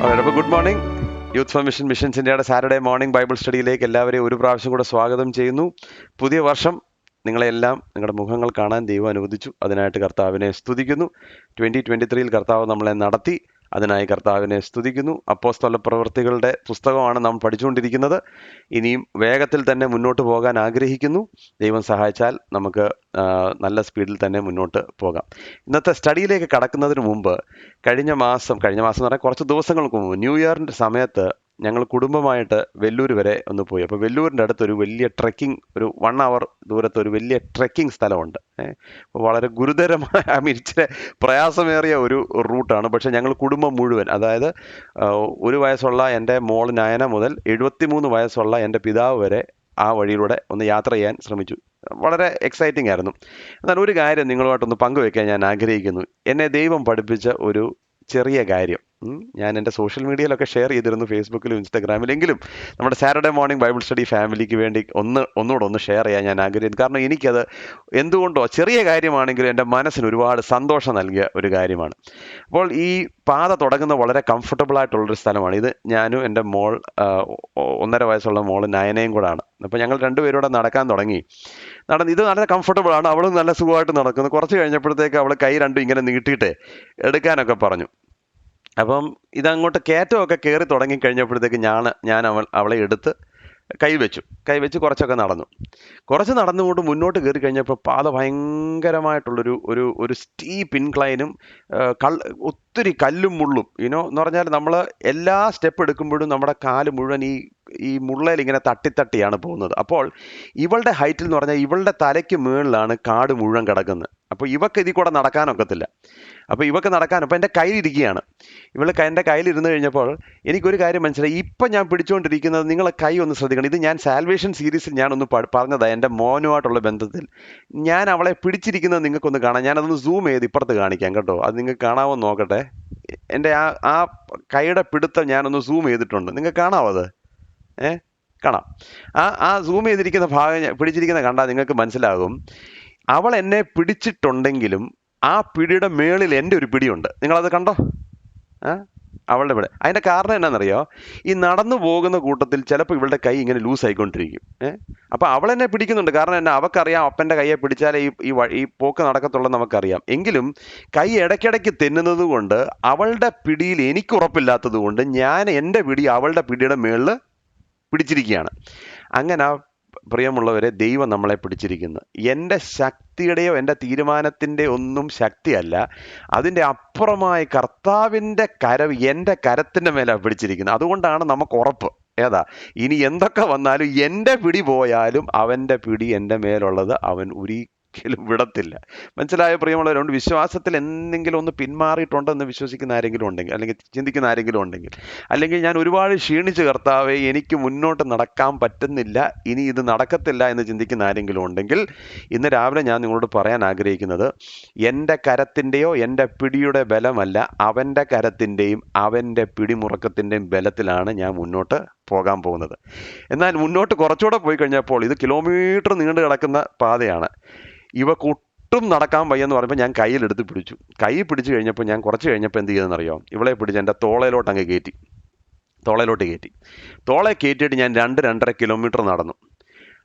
അപ്പോൾ good morning. Youth for missions ഇന്ത്യയുടെ Saturday morning Bible സ്റ്റഡിയിലേക്ക് എല്ലാവരെയും ഒരു പ്രാവശ്യം കൂടെ സ്വാഗതം ചെയ്യുന്നു. പുതിയ വർഷം നിങ്ങളെല്ലാം നിങ്ങളുടെ മുഖങ്ങൾ കാണാൻ ദൈവം അനുവദിച്ചു. അതിനായിട്ട് കർത്താവിനെ സ്തുതിക്കുന്നു. 2023 കർത്താവ് നമ്മളെ നടത്തി. അതിനായി കർത്താവിനെ സ്തുതിക്കുന്നു. അപ്പോസ്തല പ്രവൃത്തികളുടെ പുസ്തകമാണ് നാം പഠിച്ചുകൊണ്ടിരിക്കുന്നത്. ഇനിയും വേഗത്തിൽ തന്നെ മുന്നോട്ട് പോകാൻ ആഗ്രഹിക്കുന്നു. ദൈവം സഹായിച്ചാൽ നമുക്ക് നല്ല സ്പീഡിൽ തന്നെ മുന്നോട്ട് പോകാം. ഇന്നത്തെ സ്റ്റഡിയിലേക്ക് കടക്കുന്നതിന് മുമ്പ് കഴിഞ്ഞ മാസം എന്ന് പറഞ്ഞാൽ കുറച്ച് ദിവസങ്ങൾക്ക് മുമ്പ് ന്യൂ ഇയറിൻ്റെ സമയത്ത് ഞങ്ങൾ കുടുംബമായിട്ട് വെല്ലൂർ വരെ ഒന്ന് പോയി. അപ്പോൾ വെല്ലൂരിൻ്റെ അടുത്ത് ഒരു വലിയ ട്രെക്കിംഗ്, ഒരു 1 hour ദൂരത്ത് ഒരു വലിയ ട്രെക്കിംഗ് സ്ഥലമുണ്ട്. വളരെ ഗുരുതരമായ ഇച്ചിരി പ്രയാസമേറിയ ഒരു റൂട്ടാണ്. പക്ഷേ ഞങ്ങൾ കുടുംബം മുഴുവൻ, അതായത് 1 വയസ്സുള്ള എൻ്റെ മോൾ നയന മുതൽ 73 വയസ്സുള്ള എൻ്റെ പിതാവ് വരെ ആ വഴിയിലൂടെ ഒന്ന് യാത്ര ചെയ്യാൻ ശ്രമിച്ചു. വളരെ എക്സൈറ്റിംഗ് ആയിരുന്നു. എന്നാൽ ഒരു കാര്യം നിങ്ങളുമായിട്ടൊന്ന് പങ്കുവെക്കാൻ ഞാൻ ആഗ്രഹിക്കുന്നു. എന്നെ ദൈവം പഠിപ്പിച്ച ഒരു ചെറിയ കാര്യം ഞാൻ എൻ്റെ സോഷ്യൽ മീഡിയയിലൊക്കെ ഷെയർ ചെയ്തിരുന്നു, ഫേസ്ബുക്കിലും ഇൻസ്റ്റാഗ്രാമിലെങ്കിലും നമ്മുടെ സാറ്റർഡേ മോർണിംഗ് ബൈബിൾ സ്റ്റഡി ഫാമിലിക്ക് വേണ്ടി ഒന്നുകൂടെ ഒന്ന് ഷെയർ ചെയ്യാൻ ഞാൻ ആഗ്രഹിക്കുന്നു. കാരണം എനിക്കത് എന്തുകൊണ്ടോ ചെറിയ കാര്യമാണെങ്കിലും എൻ്റെ മനസ്സിന് ഒരുപാട് സന്തോഷം നൽകിയ ഒരു കാര്യമാണ്. അപ്പോൾ ഈ പാത തുടങ്ങുന്ന വളരെ കംഫർട്ടബിൾ ആയിട്ടുള്ളൊരു സ്ഥലമാണ്. ഇത് ഞാനും എൻ്റെ മോൾ 1.5 വയസ്സുള്ള മോൾ നയനയും കൂടാണ്. അപ്പോൾ ഞങ്ങൾ രണ്ടുപേരൂടെ നടക്കാൻ തുടങ്ങി. ഇത് നല്ല കംഫർട്ടബിൾ ആണ്. അവളും നല്ല സുഖമായിട്ട് നടക്കുന്നു. കുറച്ച് കഴിഞ്ഞപ്പോഴത്തേക്ക് അവൾ കൈ രണ്ടും ഇങ്ങനെ നീട്ടിയിട്ട് എടുക്കാനൊക്കെ പറഞ്ഞു. അപ്പം ഇതങ്ങോട്ട് കയറ്റമൊക്കെ കയറി തുടങ്ങി കഴിഞ്ഞപ്പോഴത്തേക്ക് ഞാൻ അവളെ എടുത്ത് കൈവച്ച് കുറച്ചൊക്കെ കുറച്ച് നടന്നുകൊണ്ട് മുന്നോട്ട് കയറി കഴിഞ്ഞപ്പോൾ പാത ഭയങ്കരമായിട്ടുള്ളൊരു സ്റ്റീപ്പ് ഇൻക്ലൈനും ഒത്തിരി കല്ലും മുള്ളും എന്ന് പറഞ്ഞാൽ നമ്മൾ എല്ലാ സ്റ്റെപ്പ് എടുക്കുമ്പോഴും നമ്മുടെ കാല് മുഴുവൻ ഈ മുള്ളയിൽ ഇങ്ങനെ തട്ടിയാണ് പോകുന്നത്. അപ്പോൾ ഇവളുടെ ഹൈറ്റിൽ എന്ന് പറഞ്ഞാൽ ഇവളുടെ തലയ്ക്ക് മുകളിലാണ് കാട് മുഴുവൻ കിടക്കുന്നത്. അപ്പോൾ ഇവക്ക് ഇതിൽ കൂടെ നടക്കാനൊക്കത്തില്ല. അപ്പോൾ ഇവക്ക് അപ്പോൾ എൻ്റെ കയ്യിലിരിക്കുകയാണ്. എൻ്റെ കയ്യിലിരുന്ന് കഴിഞ്ഞപ്പോൾ എനിക്കൊരു കാര്യം മനസ്സിലായി. ഇപ്പം ഞാൻ പിടിച്ചുകൊണ്ടിരിക്കുന്നത്, നിങ്ങളെ കൈ ഒന്ന് ശ്രദ്ധിക്കണം. ഇത് ഞാൻ സാൽവേഷൻ സീരീസിൽ ഞാനൊന്ന് പറഞ്ഞതാണ് എൻ്റെ മോനുമായിട്ടുള്ള ബന്ധത്തിൽ. ഞാൻ അവളെ പിടിച്ചിരിക്കുന്നത് നിങ്ങൾക്കൊന്ന് കാണാം. ഞാനതൊന്ന് സൂം ചെയ്ത് ഇപ്പുറത്ത് കാണിക്കാം കേട്ടോ. അത് നിങ്ങൾക്ക് കാണാമോ നോക്കട്ടെ. എൻ്റെ ആ കൈയുടെ പിടുത്തം ഞാനൊന്ന് സൂം ചെയ്തിട്ടുണ്ട്. നിങ്ങൾക്ക് കാണാമോ അത്? കാണാം. ആ സൂം ചെയ്തിരിക്കുന്ന ഭാഗം പിടിച്ചിരിക്കുന്ന കണ്ടാൽ നിങ്ങൾക്ക് മനസ്സിലാകും. അവൾ എന്നെ പിടിച്ചിട്ടുണ്ടെങ്കിലും ആ പിടിയുടെ മേളിൽ എൻ്റെ ഒരു പിടിയുണ്ട്. നിങ്ങളത് കണ്ടോ? അവളുടെ പിടി. അതിൻ്റെ കാരണം എന്നാണെന്നറിയോ? ഈ നടന്നു പോകുന്ന കൂട്ടത്തിൽ ചിലപ്പോൾ ഇവളുടെ കൈ ഇങ്ങനെ ലൂസ് ആയിക്കൊണ്ടിരിക്കും. അപ്പോൾ അവൾ എന്നെ പിടിക്കുന്നുണ്ട്. കാരണം എന്നാ, അവൾക്കറിയാം അപ്പൻ്റെ കൈയെ പിടിച്ചാലേ ഈ പോക്ക് നടക്കത്തുള്ളെന്ന് നമുക്കറിയാം. എങ്കിലും കൈ ഇടയ്ക്കിടയ്ക്ക് തെന്നുന്നത് കൊണ്ട്, അവളുടെ പിടിയിൽ എനിക്ക് ഉറപ്പില്ലാത്തത് കൊണ്ട് ഞാൻ എൻ്റെ പിടി അവളുടെ പിടിയുടെ മേളിൽ പിടിച്ചിരിക്കുകയാണ്. അങ്ങനെ പ്രിയമുള്ളവരെ, ദൈവം നമ്മളെ പിടിച്ചിരിക്കുന്നു. എൻ്റെ ശക്തിയുടെയോ എൻ്റെ തീരുമാനത്തിൻ്റെ ഒന്നും ശക്തിയല്ല, അതിൻ്റെ അപ്പുറമായി കർത്താവിൻ്റെ കരം എൻ്റെ കരത്തിൻ്റെ മേലാണ് പിടിച്ചിരിക്കുന്നത്. അതുകൊണ്ടാണ് നമുക്ക് ഉറപ്പ്. ഏതാ? ഇനി എന്തൊക്കെ വന്നാലും എൻ്റെ പിടി പോയാലും അവൻ്റെ പിടി എൻ്റെ മേലുള്ളത് അവൻ വിടത്തില്ല. മനസ്സിലായ പ്രിയമുള്ളവരുണ്ട്? വിശ്വാസത്തിൽ എന്തെങ്കിലും ഒന്ന് പിന്മാറിയിട്ടുണ്ടെന്ന് വിശ്വസിക്കുന്ന ആരെങ്കിലും ഉണ്ടെങ്കിൽ, അല്ലെങ്കിൽ ചിന്തിക്കുന്ന ആരെങ്കിലും ഉണ്ടെങ്കിൽ, അല്ലെങ്കിൽ ഞാൻ ഒരുപാട് ക്ഷീണിച്ച് കർത്താവേ എനിക്ക് മുന്നോട്ട് നടക്കാൻ പറ്റുന്നില്ല, ഇനി ഇത് നടക്കത്തില്ല എന്ന് ചിന്തിക്കുന്ന ആരെങ്കിലും ഉണ്ടെങ്കിൽ, ഇന്ന് രാവിലെ ഞാൻ നിങ്ങളോട് പറയാൻ ആഗ്രഹിക്കുന്നത്, എൻ്റെ കരത്തിൻ്റെയോ എൻ്റെ പിടിയുടെ ബലമല്ല, അവൻ്റെ കരത്തിൻ്റെയും അവൻ്റെ പിടിമുറക്കത്തിൻ്റെയും ബലത്തിലാണ് ഞാൻ മുന്നോട്ട് പോകാൻ പോകുന്നത്. എന്നാൽ മുന്നോട്ട് കുറച്ചുകൂടെ പോയി കഴിഞ്ഞപ്പോൾ ഇത് കിലോമീറ്റർ നീണ്ടു കിടക്കുന്ന പാതയാണ്. ഇവക്കൊട്ടും നടക്കാൻ വയ്യെന്ന് പറയുമ്പോൾ ഞാൻ കയ്യിലെടുത്ത് പിടിച്ചു. കൈ പിടിച്ചു കഴിഞ്ഞപ്പോൾ ഞാൻ കുറച്ച് കഴിഞ്ഞപ്പോൾ എന്ത് ചെയ്തെന്നറിയോ? ഇവളെ പിടിച്ച് എൻ്റെ തോളയിലോട്ട് കയറ്റി. തോളെ കയറ്റിയിട്ട് ഞാൻ 2-2.5 കിലോമീറ്റർ നടന്നു.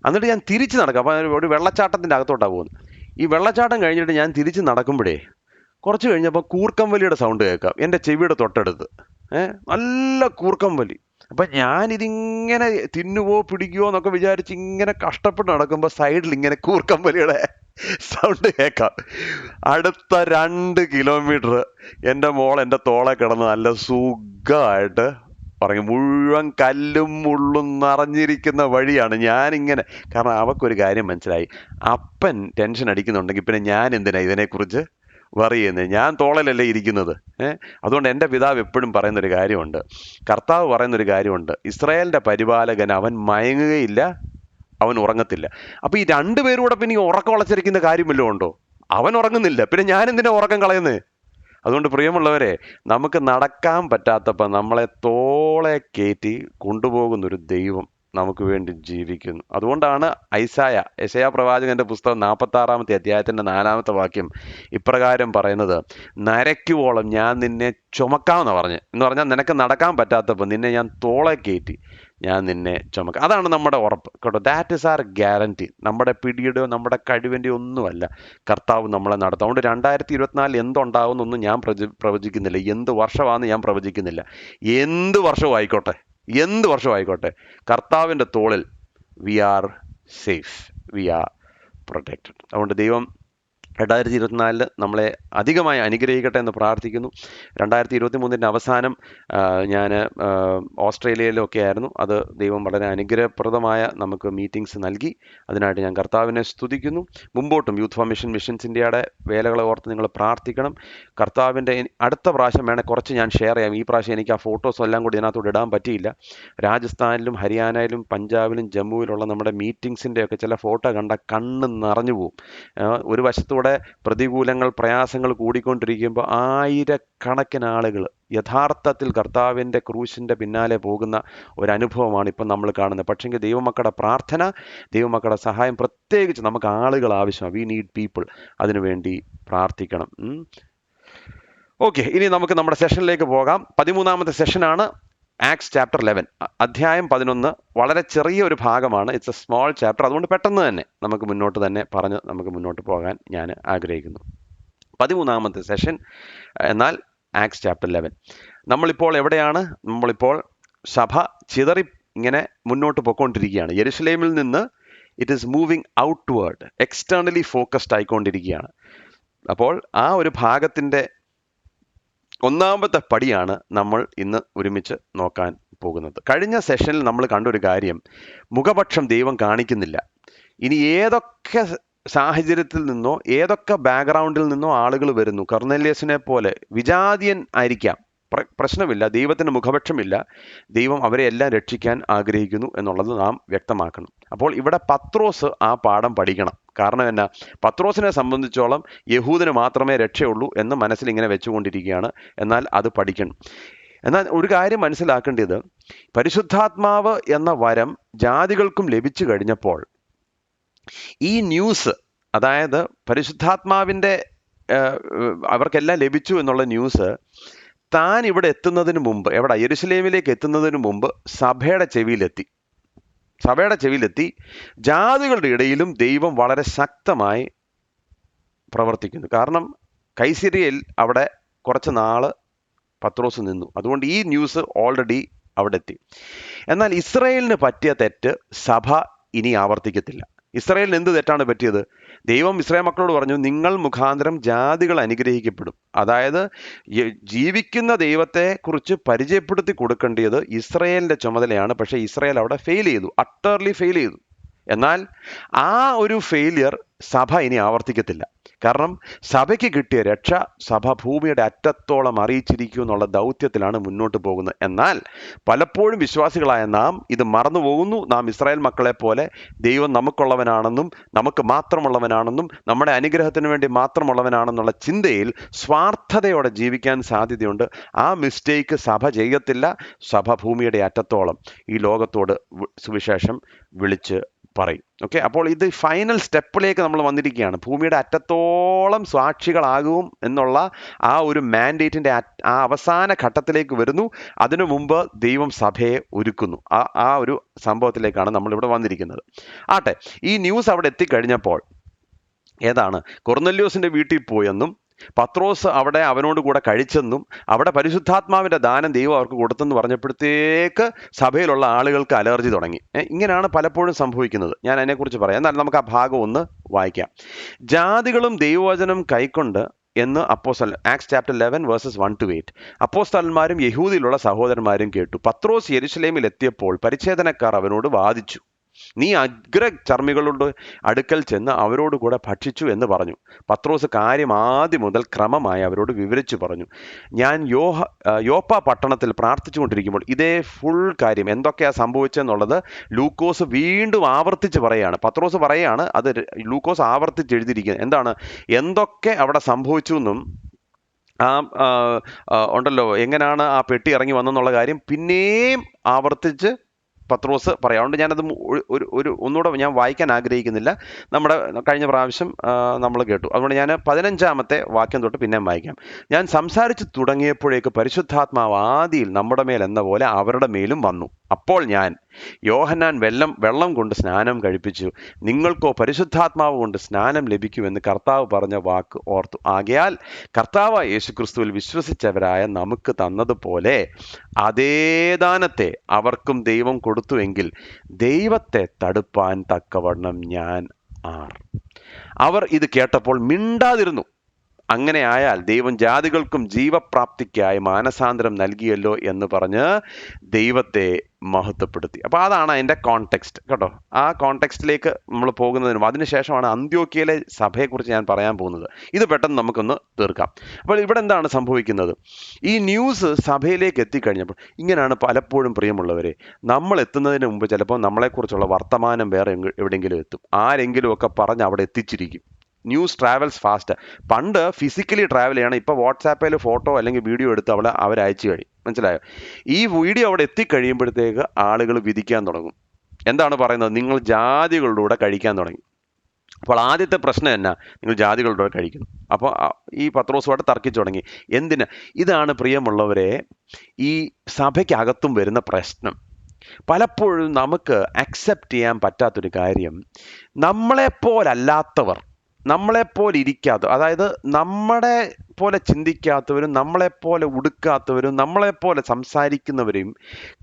എന്നിട്ട് ഞാൻ തിരിച്ച് നടക്കും. അപ്പോൾ ഒരു വെള്ളച്ചാട്ടത്തിൻ്റെ അകത്തോട്ടാണ് പോകുന്നത്. ഈ വെള്ളച്ചാട്ടം കഴിഞ്ഞിട്ട് ഞാൻ തിരിച്ച് നടക്കുമ്പോഴേ കുറച്ച് കഴിഞ്ഞപ്പോൾ കൂർക്കംവലിയുടെ സൗണ്ട് കേൾക്കാം എൻ്റെ ചെവിയുടെ തൊട്ടടുത്ത്. നല്ല കൂർക്കംവലി. അപ്പം ഞാനിതിങ്ങനെ തിന്നുവോ പിടിക്കുവോ എന്നൊക്കെ വിചാരിച്ച് ഇങ്ങനെ കഷ്ടപ്പെട്ട് നടക്കുമ്പോൾ സൈഡിൽ ഇങ്ങനെ കൂർക്കംവലിയുടെ സൗണ്ട് കേൾക്കാം. അടുത്ത 2 കിലോമീറ്റർ എൻ്റെ മോൾ എൻ്റെ തോളെ കിടന്ന് നല്ല സുഖമായിട്ട് പറഞ്ഞു. മുഴുവൻ കല്ലും മുള്ളും നിറഞ്ഞിരിക്കുന്ന വഴിയാണ്. ഞാനിങ്ങനെ, കാരണം അവൾക്കൊരു കാര്യം മനസ്സിലായി, അപ്പൻ ടെൻഷൻ അടിക്കുന്നുണ്ടെങ്കിൽ പിന്നെ ഞാൻ എന്തിനാ ഇതിനെക്കുറിച്ച് പറയുന്നത്? ഞാൻ തോളലല്ലേ ഇരിക്കുന്നത്. അതുകൊണ്ട് എൻ്റെ പിതാവ് എപ്പോഴും പറയുന്നൊരു കാര്യമുണ്ട്, കർത്താവ് പറയുന്നൊരു കാര്യമുണ്ട്, ഇസ്രായേലിൻ്റെ പരിപാലകൻ അവൻ മയങ്ങുകയില്ല, അവൻ ഉറങ്ങത്തില്ല. അപ്പോൾ ഈ 2 പേരും കൂടെ പിന്നെ ഉറക്കം വളച്ചിരിക്കുന്ന കാര്യം വല്ലതും ഉണ്ടോ? അവൻ ഉറങ്ങുന്നില്ല, പിന്നെ ഞാൻ എന്തിനാ ഉറക്കം കളയുന്നത്? അതുകൊണ്ട് പ്രിയമുള്ളവരെ, നമുക്ക് നടക്കാൻ പറ്റാത്തപ്പോൾ നമ്മളെ തോളെ കയറ്റി കൊണ്ടുപോകുന്നൊരു ദൈവം നമുക്ക് വേണ്ടി ജീവിക്കുന്നു. അതുകൊണ്ടാണ് യെശയ്യാ പ്രവാചകന്റെ പുസ്തകം 46 അധ്യായത്തിന്റെ 4 വാക്യം ഇപ്രകാരം പറയുന്നത്, നരയ്ക്കുവോളം ഞാൻ നിന്നെ ചുമക്കാമെന്ന് പറഞ്ഞ്, എന്ന് പറഞ്ഞാൽ നിനക്ക് നടക്കാൻ പറ്റാത്തപ്പോൾ നിന്നെ ഞാൻ തോളെ കയറ്റി ഞാൻ നിന്നെ ചുമക്കാം. അതാണ് നമ്മുടെ ഉറപ്പ് കേട്ടോ. That is our guarantee. നമ്മുടെ പിടിയുടെയോ നമ്മുടെ കഴിവിൻ്റെയോ ഒന്നുമല്ല കർത്താവ് നമ്മളെ നടത്തും. അതുകൊണ്ട് 2024 എന്തുണ്ടാവുമെന്നൊന്നും ഞാൻ പ്രവചിക്കുന്നില്ല. എന്ത് വർഷമാണെന്ന് ഞാൻ പ്രവചിക്കുന്നില്ല. എന്ത് വർഷവും ആയിക്കോട്ടെ, എന്ത് വർഷവും ആയിക്കോട്ടെ, കർത്താവിൻ്റെ തോളിൽ we are safe, we are protected. അതുകൊണ്ട് ദൈവം 2024 നമ്മളെ അധികമായി അനുഗ്രഹിക്കട്ടെ എന്ന് പ്രാർത്ഥിക്കുന്നു. 2023 അവസാനം ഞാൻ ഓസ്ട്രേലിയയിലൊക്കെ ആയിരുന്നു. അത് ദൈവം വളരെ അനുഗ്രഹപ്രദമായ നമുക്ക് മീറ്റിംഗ്സ് നൽകി. അതിനായിട്ട് ഞാൻ കർത്താവിനെ സ്തുതിക്കുന്നു. മുമ്പോട്ടും യൂത്ത് ഫോർ മിഷൻസ് ഇന്ത്യയുടെ വേലകളെ ഓർത്ത് നിങ്ങൾ പ്രാർത്ഥിക്കണം. കർത്താവിൻ്റെ അടുത്ത പ്രാവശ്യം വേണേൽ കുറച്ച് ഞാൻ ഷെയർ ചെയ്യാം. ഈ പ്രാവശ്യം എനിക്ക് ആ ഫോട്ടോസും എല്ലാം കൂടി ഇതിനകത്തോട് ഇടാൻ പറ്റിയില്ല. രാജസ്ഥാനിലും ഹരിയാനയിലും പഞ്ചാബിലും ജമ്മുവിലുള്ള നമ്മുടെ മീറ്റിംഗ്സിൻ്റെയൊക്കെ ചില ഫോട്ടോ കണ്ട കണ്ണ് നിറഞ്ഞു പോവും. ഒരു വശത്തൂടെ പ്രതികൂലങ്ങൾ, പ്രയാസങ്ങൾ കൂടിക്കൊണ്ടിരിക്കുമ്പോൾ ആയിരക്കണക്കിന് ആളുകൾ യഥാർത്ഥത്തിൽ കർത്താവിൻ്റെ ക്രൂശിൻ്റെ പിന്നാലെ പോകുന്ന ഒരനുഭവമാണ് ഇപ്പം നമ്മൾ കാണുന്നത്. പക്ഷെങ്കിൽ ദൈവമക്കളുടെ പ്രാർത്ഥന, ദൈവമക്കളുടെ സഹായം, പ്രത്യേകിച്ച് നമുക്ക് ആളുകൾ ആവശ്യമാണ്. We need people. അതിനുവേണ്ടി പ്രാർത്ഥിക്കണം. ഓക്കെ, ഇനി നമുക്ക് നമ്മുടെ സെഷനിലേക്ക് പോകാം. 13ാമത്തെ സെഷനാണ് ആക്ട്സ് ചാപ്റ്റർ 11, അധ്യായം 11. വളരെ ചെറിയ ഒരു ഭാഗമാണ്. It's A small chapter. അതുകൊണ്ട് പെട്ടെന്ന് തന്നെ നമുക്ക് മുന്നോട്ട് പോകാൻ ഞാൻ ആഗ്രഹിക്കുന്നു. 13ാമത്തെ സെഷൻ എന്നാൽ ആക്ട്സ് ചാപ്റ്റർ 11. നമ്മളിപ്പോൾ എവിടെയാണ്? നമ്മളിപ്പോൾ സഭ ചിതറി ഇങ്ങനെ മുന്നോട്ട് പോയിക്കൊണ്ടിരിക്കുകയാണ്. യെരുശലേമിൽ നിന്ന് it is moving outward, externally focused ആയിക്കൊണ്ടിരിക്കുകയാണ്. അപ്പോൾ ആ ഒരു ഭാഗത്തിൻ്റെ ഒന്നാമത്തെ പടിയാണ് നമ്മൾ ഇന്ന് ഒരുമിച്ച് നോക്കാൻ പോകുന്നത്. കഴിഞ്ഞ സെഷനിൽ നമ്മൾ കണ്ടൊരു കാര്യം, മുഖപക്ഷം ദൈവം കാണിക്കുന്നില്ല. ഇനി ഏതൊക്കെ സാഹചര്യത്തിൽ നിന്നോ ഏതൊക്കെ ബാക്ക്ഗ്രൗണ്ടിൽ നിന്നോ ആളുകൾ വരുന്നു, കൊർന്നേല്യസിനെ പോലെ വിജാതീയൻ ആയിരിക്കാം, പ്രശ്നമില്ല, ദൈവത്തിന് മുഖപക്ഷമില്ല. ദൈവം അവരെ എല്ലാം രക്ഷിക്കാൻ ആഗ്രഹിക്കുന്നു എന്നുള്ളത് നാം വ്യക്തമാക്കണം. അപ്പോൾ ഇവിടെ പത്രോസ് ആ പാഠം പഠിക്കണം. കാരണം എന്നാ, പത്രോസിനെ സംബന്ധിച്ചോളം യഹൂദന് മാത്രമേ രക്ഷയുള്ളൂ എന്ന് മനസ്സിൽ ഇങ്ങനെ വെച്ചുകൊണ്ടിരിക്കുകയാണ്. എന്നാൽ അത് പഠിക്കണം. എന്നാൽ ഒരു കാര്യം മനസ്സിലാക്കേണ്ടത്, പരിശുദ്ധാത്മാവ് എന്ന വരം ജാതികൾക്കും ലഭിച്ചു കഴിഞ്ഞപ്പോൾ ഈ ന്യൂസ്, അതായത് പരിശുദ്ധാത്മാവിൻ്റെ അവർക്കെല്ലാം ലഭിച്ചു എന്നുള്ള ന്യൂസ് താൻ ഇവിടെ എത്തുന്നതിന് മുമ്പ്, യെരുശലേമിലേക്ക് എത്തുന്നതിന് മുമ്പ് സഭയുടെ ചെവിയിലെത്തി. ജാതികളുടെ ഇടയിലും ദൈവം വളരെ ശക്തമായി പ്രവർത്തിക്കുന്നു. കാരണം കൈസരിയയിൽ അവിടെ കുറച്ച് നാള് പത്രോസ് നിന്നു. അതുകൊണ്ട് ഈ ന്യൂസ് ഓൾറെഡി അവിടെ എത്തി. എന്നാൽ ഇസ്രായേലിന് പറ്റിയ തെറ്റ് സഭ ഇനി ആവർത്തിക്കത്തില്ല. ഇസ്രായേലിന് എന്ത് തെറ്റാണ് പറ്റിയത്? ദൈവം ഇസ്രായേൽ മക്കളോട് പറഞ്ഞു, നിങ്ങൾ മുഖാന്തരം ജാതികൾ അനുഗ്രഹിക്കപ്പെടും. അതായത് ജീവിക്കുന്ന ദൈവത്തെ കുറിച്ച് പരിചയപ്പെടുത്തി കൊടുക്കേണ്ടത് ഇസ്രായേലിൻ്റെ ചുമതലയാണ്. പക്ഷേ ഇസ്രായേൽ അവിടെ അട്ടർലി ഫെയിൽ ചെയ്തു. എന്നാൽ ആ ഒരു ഫെയിലിയർ സഭ ഇനി ആവർത്തിക്കത്തില്ല. കാരണം സഭയ്ക്ക് കിട്ടിയ രക്ഷ സഭ ഭൂമിയുടെ അറ്റത്തോളം അറിയിച്ചിരിക്കും എന്നുള്ള ദൗത്യത്തിലാണ് മുന്നോട്ട് പോകുന്നത്. എന്നാൽ പലപ്പോഴും വിശ്വാസികളായ നാം ഇത് മറന്നു പോകുന്നു. നാം ഇസ്രായേൽ മക്കളെ പോലെ ദൈവം നമുക്കുള്ളവനാണെന്നും നമുക്ക് മാത്രമുള്ളവനാണെന്നും നമ്മുടെ അനുഗ്രഹത്തിന് വേണ്ടി മാത്രമുള്ളവനാണെന്നുള്ള ചിന്തയിൽ സ്വാർത്ഥതയോടെ ജീവിക്കാൻ സാധ്യതയുണ്ട്. ആ മിസ്റ്റേക്ക് സഭ ചെയ്യത്തില്ല. സഭ ഭൂമിയുടെ അറ്റത്തോളം ഈ ലോകത്തോട് സുവിശേഷം വിളിച്ച് പറയും. ഓക്കെ, അപ്പോൾ ഇത് ഫൈനൽ സ്റ്റെപ്പിലേക്ക് നമ്മൾ വന്നിരിക്കുകയാണ്. ഭൂമിയുടെ അറ്റത്തോളം സാക്ഷികളാകും എന്നുള്ള ആ ഒരു മാൻഡേറ്റിൻ്റെ ആ അവസാന ഘട്ടത്തിലേക്ക് വരുന്നു. അതിനു മുമ്പ് ദൈവം സഭയെ ഒരുക്കുന്നു. ആ ഒരു സംഭവത്തിലേക്കാണ് നമ്മളിവിടെ വന്നിരിക്കുന്നത്. ആട്ടെ, ഈ ന്യൂസ് അവിടെ എത്തിക്കഴിഞ്ഞപ്പോൾ കൊർന്നല്യോസിൻ്റെ വീട്ടിൽ പോയെന്നും പത്രോസ് അവിടെ അവനോട് കൂടെ കഴിച്ചെന്നും അവിടെ പരിശുദ്ധാത്മാവിൻ്റെ ദാനം ദൈവം അവർക്ക് കൊടുത്തെന്ന് പറഞ്ഞപ്പോഴത്തേക്ക് സഭയിലുള്ള ആളുകൾക്ക് അലർജി തുടങ്ങി. ഇങ്ങനെയാണ് പലപ്പോഴും സംഭവിക്കുന്നത്. ഞാൻ അതിനെക്കുറിച്ച് പറയാം. എന്നാൽ നമുക്ക് ആ ഭാഗം ഒന്ന് വായിക്കാം. ജാതികളും ദൈവവചനം കൈക്കൊണ്ട് എന്ന് ആക്ട്സ് ചാപ്റ്റർ 11 വേഴ്സസ് 1-8 അപ്പോസ്തലന്മാരും യഹൂദിയിലുള്ള സഹോദരന്മാരും കേട്ടു. പത്രോസ് യെരുശലേമിൽ എത്തിയപ്പോൾ പരിച്ഛേദനക്കാർ അവനോട് വാദിച്ചു, നീ ചർമ്മികളുടെ അടുക്കൽ ചെന്ന് അവരോട് കൂടെ ഭക്ഷിച്ചു എന്ന് പറഞ്ഞു. പത്രോസ് കാര്യം ആദ്യം മുതൽ ക്രമമായി അവരോട് വിവരിച്ചു പറഞ്ഞു. ഞാൻ യോപ്പ പട്ടണത്തിൽ പ്രാർത്ഥിച്ചുകൊണ്ടിരിക്കുമ്പോൾ ഇതേ ഫുൾ കാര്യം എന്തൊക്കെയാണ് സംഭവിച്ചെന്നുള്ളത് ലൂക്കോസ് വീണ്ടും ആവർത്തിച്ച് പറയുകയാണ്. പത്രോസ് പറയുകയാണ്, അത് ലൂക്കോസ് ആവർത്തിച്ച് എഴുതിയിരിക്കുന്നത്. എന്തൊക്കെ അവിടെ സംഭവിച്ചു എന്നും ഉണ്ടല്ലോ, എങ്ങനെയാണ് ആ പെട്ടി ഇറങ്ങി വന്നെന്നുള്ള കാര്യം പിന്നെയും ആവർത്തിച്ച് പത്രോസ് പറയാം. അതുകൊണ്ട് ഞാനത് ഒന്നുകൂടെ ഞാൻ വായിക്കാൻ ആഗ്രഹിക്കുന്നില്ല. നമ്മുടെ കഴിഞ്ഞ പ്രാവശ്യം നമ്മൾ കേട്ടു. അതുകൊണ്ട് ഞാൻ 15-ാമത്തെ വാക്യം തൊട്ട് പിന്നെയും വായിക്കാം. ഞാൻ സംസാരിച്ചു തുടങ്ങിയപ്പോഴേക്ക് പരിശുദ്ധാത്മാവ് ആദിയിൽ നമ്മുടെ മേൽ എന്ന പോലെ അവരുടെ മേലും വന്നു. അപ്പോൾ ഞാൻ, യോഹന്നാൻ വെള്ളം കൊണ്ട് സ്നാനം കഴിപ്പിച്ചു, നിങ്ങൾക്കോ പരിശുദ്ധാത്മാവ് കൊണ്ട് സ്നാനം ലഭിക്കുമെന്ന് കർത്താവ് പറഞ്ഞ വാക്ക് ഓർത്തു. ആകയാൽ കർത്താവായ യേശുക്രിസ്തുവിൽ വിശ്വസിച്ചവരായ നമുക്ക് തന്നതുപോലെ അതേ ദാനത്തെ അവർക്കും ദൈവം കൊടുത്തുവെങ്കിൽ ദൈവത്തെ തടുപ്പാൻ തക്കവണ്ണം ഞാൻ ആർ. അവർ ഇത് കേട്ടപ്പോൾ മിണ്ടാതിരുന്നു. അങ്ങനെ ആയാൽ ദൈവം ജാതികൾക്കും ജീവപ്രാപ്തിക്കായി മാനസാന്തരം നൽകിയല്ലോ എന്ന് പറഞ്ഞ് ദൈവത്തെ മഹത്വപ്പെടുത്തി. അപ്പോൾ അതാണ് അതിൻ്റെ കോണ്ടെക്സ്റ്റ് കേട്ടോ. ആ കോണ്ടെക്സ്റ്റിലേക്ക് നമ്മൾ പോകുന്നതിനും അതിനുശേഷമാണ് അന്ത്യോക്യയിലെ സഭയെക്കുറിച്ച് ഞാൻ പറയാൻ പോകുന്നത്. ഇത് പെട്ടെന്ന് നമുക്കൊന്ന് തീർക്കാം. അപ്പോൾ ഇവിടെ എന്താണ് സംഭവിക്കുന്നത്? ഈ ന്യൂസ് സഭയിലേക്ക് എത്തിക്കഴിഞ്ഞപ്പോൾ ഇങ്ങനെയാണ് പലപ്പോഴും, പ്രിയമുള്ളവരെ, നമ്മൾ എത്തുന്നതിന് മുമ്പ് ചിലപ്പോൾ നമ്മളെക്കുറിച്ചുള്ള വർത്തമാനം വേറെ എവിടെയെങ്കിലും എത്തും. ആരെങ്കിലും ഒക്കെ പറഞ്ഞ് അവിടെ എത്തിച്ചിരിക്കും. News travels fast. പണ്ട് ഫിസിക്കലി ട്രാവൽ ചെയ്യണം, ഇപ്പോൾ വാട്സാപ്പിൽ ഫോട്ടോ അല്ലെങ്കിൽ വീഡിയോ എടുത്ത് അവർ അയച്ചു കഴിയും. മനസ്സിലായോ? ഈ വീഡിയോ അവിടെ എത്തിക്കഴിയുമ്പോഴത്തേക്ക് ആളുകൾ വിധിക്കാൻ തുടങ്ങും. എന്താണ് പറയുന്നത്? നിങ്ങൾ ജാതികളുടെ കൂടെ കഴിക്കാൻ തുടങ്ങി. അപ്പോൾ ആദ്യത്തെ പ്രശ്നം എന്നാ? നിങ്ങൾ ജാതികളുടെ കൂടെ കഴിക്കുന്നു. അപ്പോൾ ഈ പത്രോസുമായിട്ട് തർക്കിച്ചു തുടങ്ങി. എന്തിന്? ഇതാണ് പ്രിയമുള്ളവരെ ഈ സഭയ്ക്കകത്തും വരുന്ന പ്രശ്നം. പലപ്പോഴും നമുക്ക് അക്സെപ്റ്റ് ചെയ്യാൻ പറ്റാത്തൊരു കാര്യം, നമ്മളെപ്പോലല്ലാത്തവർ, നമ്മളെപ്പോലെ ഇരിക്കാത്ത, അതായത് നമ്മളെ പോലെ ചിന്തിക്കാത്തവരും നമ്മളെപ്പോലെ ഉടുക്കാത്തവരും നമ്മളെപ്പോലെ സംസാരിക്കുന്നവരെയും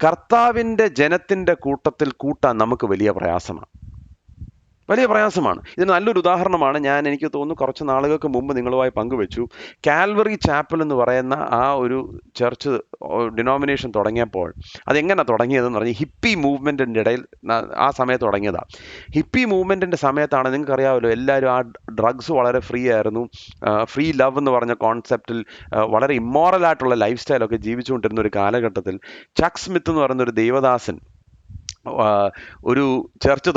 കർത്താവിൻ്റെ ജനത്തിൻ്റെ കൂട്ടത്തിൽ കൂട്ടാൻ നമുക്ക് വലിയ പ്രയാസമാണ്. ഇതിന് നല്ലൊരു ഉദാഹരണമാണ് എനിക്ക് തോന്നുന്നു കുറച്ച് നാളുകൾക്ക് മുമ്പ് നിങ്ങളുമായി പങ്കുവെച്ചു. കാൽവറി ചാപ്പൽ എന്ന് പറയുന്ന ആ ഒരു ചർച്ച് ഡിനോമിനേഷൻ തുടങ്ങിയപ്പോൾ അതെങ്ങനെ തുടങ്ങിയതെന്ന് പറഞ്ഞാൽ ഹിപ്പി മൂവ്മെൻറ്റിൻ്റെ ഇടയിൽ ആ സമയത്ത് തുടങ്ങിയതാണ്. ഹിപ്പി മൂവ്മെൻറ്റിൻ്റെ സമയത്താണ്, നിങ്ങൾക്കറിയാമല്ലോ, എല്ലാവരും ആ ഡ്രഗ്സ് വളരെ ഫ്രീ ആയിരുന്നു. ഫ്രീ ലവ് എന്ന് പറഞ്ഞ കോൺസെപ്റ്റിൽ വളരെ ഇമ്മോറലായിട്ടുള്ള ലൈഫ് സ്റ്റൈലൊക്കെ ജീവിച്ചുകൊണ്ടിരുന്ന ഒരു കാലഘട്ടത്തിൽ ചക്ക് സ്മിത്ത് എന്ന് പറയുന്ന ഒരു ദൈവദാസൻ ഒരു ചർച്ച്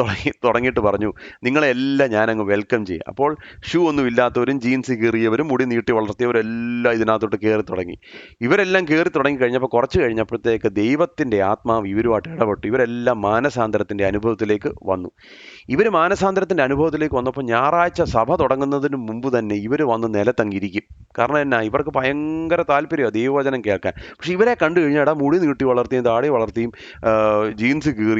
തുടങ്ങിയിട്ട് പറഞ്ഞു, നിങ്ങളെല്ലാം ഞാനങ്ങ് വെൽക്കം ചെയ്യും. അപ്പോൾ ഷൂ ഒന്നും ഇല്ലാത്തവരും ജീൻസ് കീറിയവരും മുടി നീട്ടി വളർത്തിയവരെല്ലാം ഇതിനകത്തോട്ട് കയറി തുടങ്ങി. ഇവരെല്ലാം കയറി തുടങ്ങി കഴിഞ്ഞപ്പോൾ കുറച്ച് കഴിഞ്ഞപ്പോഴത്തേക്ക് ദൈവത്തിൻ്റെ ആത്മാവ് ഇവരുമായിട്ട് ഇടപെട്ടു. ഇവരെല്ലാം മാനസാന്തരത്തിൻ്റെ അനുഭവത്തിലേക്ക് വന്നു. ഇവർ മാനസാന്തരത്തിൻ്റെ അനുഭവത്തിലേക്ക് വന്നപ്പോൾ ഞായറാഴ്ച സഭ തുടങ്ങുന്നതിന് മുമ്പ് തന്നെ ഇവർ വന്ന് നിലത്തങ്ങിരിക്കും. കാരണം എന്നാ? ഇവർക്ക് ഭയങ്കര താല്പര്യമാണ് ദൈവവചനം കേൾക്കാൻ. പക്ഷെ ഇവരെ കണ്ടു കഴിഞ്ഞാൽ മുടി നീട്ടി വളർത്തിയും താടി വളർത്തിയും ജീൻസ് കീറിയും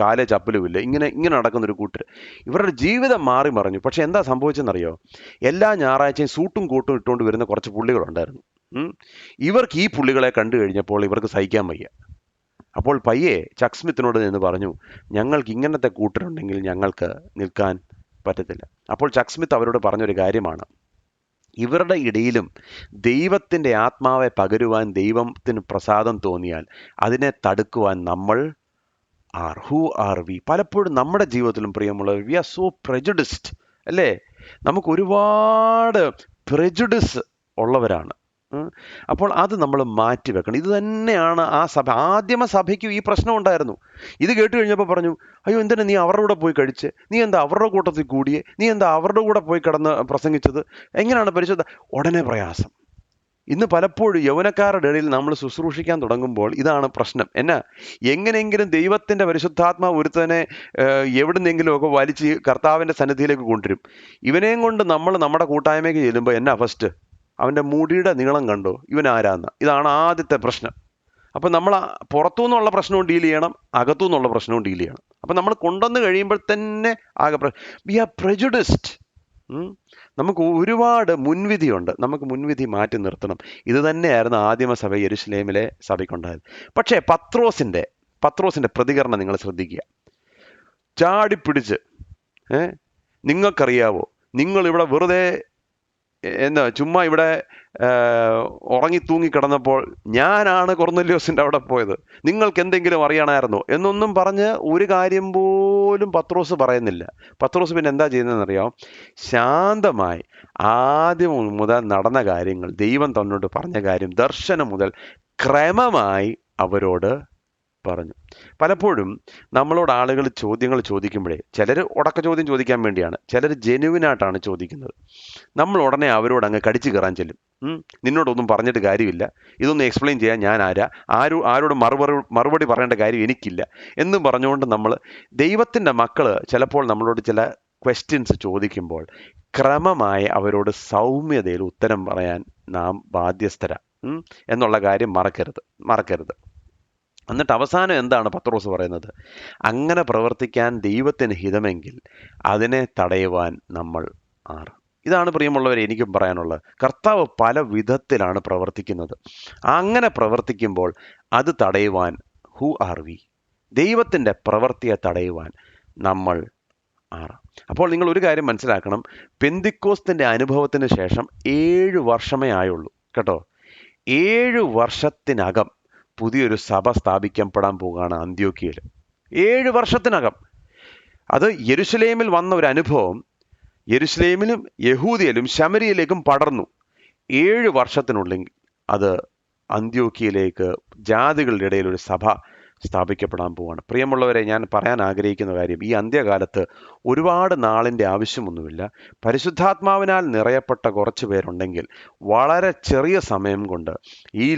കാലേ ചപ്പലുമില്ല, ഇങ്ങനെ നടക്കുന്നൊരു കൂട്ടർ. ഇവരുടെ ജീവിതം മാറി മറിഞ്ഞു. പക്ഷെ എന്താ സംഭവിച്ചെന്നറിയോ? എല്ലാ ഞായറാഴ്ചയും സൂട്ടും കോട്ടും ഇട്ടുകൊണ്ട് വരുന്ന കുറച്ച് പുള്ളികളുണ്ടായിരുന്നു. ഇവർക്ക് ഈ പുള്ളികളെ കണ്ടു കഴിഞ്ഞപ്പോൾ ഇവർക്ക് സഹിക്കാൻ വയ്യ. അപ്പോൾ പയ്യെ ചക്ക് സ്മിത്തിനോട് നിന്ന് പറഞ്ഞു, ഞങ്ങൾക്ക് ഇങ്ങനത്തെ കൂട്ടരുണ്ടെങ്കിൽ ഞങ്ങൾക്ക് നിൽക്കാൻ പറ്റത്തില്ല. അപ്പോൾ ചക്ക് സ്മിത്ത് അവരോട് പറഞ്ഞൊരു കാര്യമാണ്, ഇവരുടെ ഇടയിലും ദൈവത്തിൻ്റെ ആത്മാവെ പകരുവാൻ ദൈവത്തിന് പ്രസാദം തോന്നിയാൽ അതിനെ തടുക്കുവാൻ നമ്മൾ ഹൂ ആർ വി? പലപ്പോഴും നമ്മുടെ ജീവിതത്തിലും പ്രിയമുള്ളവർ, വി ആർ സോ പ്രെജുഡിസ്ഡ് അല്ലേ? നമുക്ക് ഒരുപാട് പ്രെജുഡിസ് ഉള്ളവരാണ്. അപ്പോൾ അത് നമ്മൾ മാറ്റി വെക്കണം. ഇത് തന്നെയാണ് ആ സഭ. ആദ്യമ സഭയ്ക്കും ഈ പ്രശ്നം ഉണ്ടായിരുന്നു. ഇത് കേട്ട് കഴിഞ്ഞപ്പോൾ പറഞ്ഞു, അയ്യോ എന്തിനാ നീ അവരുടെ കൂടെ പോയി കഴിച്ച്, നീ എന്താ അവരുടെ കൂട്ടത്തിൽ കൂടിയേ, നീ എന്താ അവരുടെ കൂടെ പോയി കിടന്ന് പ്രസംഗിച്ചത്, എങ്ങനെയാണ് പരിശുദ്ധ? ഉടനെ പ്രയാസം. ഇന്ന് പലപ്പോഴും യൗവനക്കാരുടെ ഇടയിൽ നമ്മൾ ശുശ്രൂഷിക്കാൻ തുടങ്ങുമ്പോൾ ഇതാണ് പ്രശ്നം. എങ്ങനെയെങ്കിലും ദൈവത്തിൻ്റെ പരിശുദ്ധാത്മാവ് ഒരുത്തനെ എവിടുന്നെങ്കിലും ഒക്കെ വലിച്ച് കർത്താവിൻ്റെ സന്നിധിയിലേക്ക് കൊണ്ടുവരും. ഇവനെയും കൊണ്ട് നമ്മൾ നമ്മുടെ കൂട്ടായ്മയ്ക്ക് ചെല്ലുമ്പോൾ എന്നാ ഫസ്റ്റ്? അവൻ്റെ മുടിയുടെ നീളം കണ്ടോ, ഇവൻ ആരാന്ന്? ഇതാണ് ആദ്യത്തെ പ്രശ്നം. അപ്പം നമ്മൾ പുറത്തു നിന്നുള്ള പ്രശ്നവും ഡീൽ ചെയ്യണം, അകത്തു നിന്നുള്ള പ്രശ്നവും ഡീൽ ചെയ്യണം. അപ്പം നമ്മൾ കൊണ്ടുവന്ന് കഴിയുമ്പോൾ തന്നെ വി ആർ പ്രെജുഡിസ്ഡ്. നമുക്ക് ഒരുപാട് മുൻവിധിയുണ്ട്. നമുക്ക് മുൻവിധി മാറ്റി നിർത്തണം. ഇത് തന്നെയായിരുന്നു ആദിമസഭ യെരുശലേമിലെ സഭയ്ക്കുണ്ടായത്. പക്ഷേ പത്രോസിൻ്റെ പ്രതികരണം നിങ്ങൾ ശ്രദ്ധിക്കുക. ചാടിപ്പിടിച്ച്, നിങ്ങൾക്കറിയാവോ, നിങ്ങളിവിടെ വെറുതെ ചുമ്മാ ഇവിടെ ഉറങ്ങി തൂങ്ങിക്കിടന്നപ്പോൾ ഞാനാണ് കൊർന്നല്യോസിൻ്റെ അവിടെ പോയത്, നിങ്ങൾക്ക് എന്തെങ്കിലും അറിയണമായിരുന്നോ എന്നൊന്നും പറഞ്ഞ് ഒരു കാര്യം പോലും പത്രോസ് പറയുന്നില്ല. പത്രോസ് പിന്നെ എന്താ ചെയ്യുന്നതെന്നറിയാം? ശാന്തമായി ആദ്യം മുതൽ നടന്ന കാര്യങ്ങൾ, ദൈവം തന്നോട് പറഞ്ഞ കാര്യം, ദർശനം മുതൽ ക്രമമായി അവരോട് പറഞ്ഞു. പലപ്പോഴും നമ്മളോട് ആളുകൾ ചോദ്യങ്ങൾ ചോദിക്കുമ്പോഴേ ചിലർ ഉടക്ക ചോദ്യം ചോദിക്കാൻ വേണ്ടിയാണ്, ചിലർ ജെനുവിനായിട്ടാണ് ചോദിക്കുന്നത്. നമ്മൾ ഉടനെ അവരോട് അങ്ങ് കടിച്ചു കയറാൻ ചെല്ലും. നിന്നോടൊന്നും പറഞ്ഞിട്ട് കാര്യമില്ല, ഇതൊന്നും എക്സ്പ്ലെയിൻ ചെയ്യാൻ ഞാൻ ആരോട് മറുപടി പറയേണ്ട കാര്യം എനിക്കില്ല എന്നും പറഞ്ഞുകൊണ്ട് നമ്മൾ ദൈവത്തിൻ്റെ മക്കൾ ചിലപ്പോൾ നമ്മളോട് ചില ക്വസ്റ്റ്യൻസ് ചോദിക്കുമ്പോൾ ക്രമമായി അവരോട് സൗമ്യതയിൽ ഉത്തരം പറയാൻ നാം ബാധ്യസ്ഥരാ എന്നുള്ള കാര്യം മറക്കരുത്. എന്നിട്ട് അവസാനം എന്താണ് പത്രോസ് പറയുന്നത്? അങ്ങനെ പ്രവർത്തിക്കാൻ ദൈവത്തിന് ഹിതമെങ്കിൽ അതിനെ തടയുവാൻ നമ്മൾ ആറ്. ഇതാണ് പ്രിയമുള്ളവരെ എനിക്കും പറയാനുള്ളത്. കർത്താവ് പല വിധത്തിലാണ് പ്രവർത്തിക്കുന്നത്. അങ്ങനെ പ്രവർത്തിക്കുമ്പോൾ അത് തടയുവാൻ ഹു ആർ വി? ദൈവത്തിൻ്റെ പ്രവൃത്തിയെ തടയുവാൻ നമ്മൾ ആറ്. അപ്പോൾ നിങ്ങൾ ഒരു കാര്യം മനസ്സിലാക്കണം, പെന്തിക്കോസ്തിൻ്റെ അനുഭവത്തിന് ശേഷം 7 വർഷമേ ആയുള്ളൂ കേട്ടോ. 7 വർഷത്തിനകം പുതിയൊരു സഭ സ്ഥാപിക്കപ്പെടാൻ പോവുകയാണ് അന്ത്യോക്യയിൽ. 7 വർഷത്തിനകം. അത് യെരുശലേമിൽ വന്ന ഒരു അനുഭവം യെരുശലേമിലും യഹൂദിയയിലും ശമരിയയിലേക്കും പടർന്നു. 7 വർഷത്തിനുള്ളിൽ അത് അന്ത്യോക്യയിലേക്ക് ജാതികളുടെ ഇടയിൽ ഒരു സഭ സ്ഥാപിക്കപ്പെടാൻ പോവുകയാണ്. പ്രിയമുള്ളവരെ, ഞാൻ പറയാൻ ആഗ്രഹിക്കുന്ന കാര്യം, ഈ അന്ത്യകാലത്ത് ഒരുപാട് നാളിൻ്റെ ആവശ്യമൊന്നുമില്ല. പരിശുദ്ധാത്മാവിനാൽ നിറയപ്പെട്ട കുറച്ച് പേരുണ്ടെങ്കിൽ വളരെ ചെറിയ സമയം കൊണ്ട് ഈ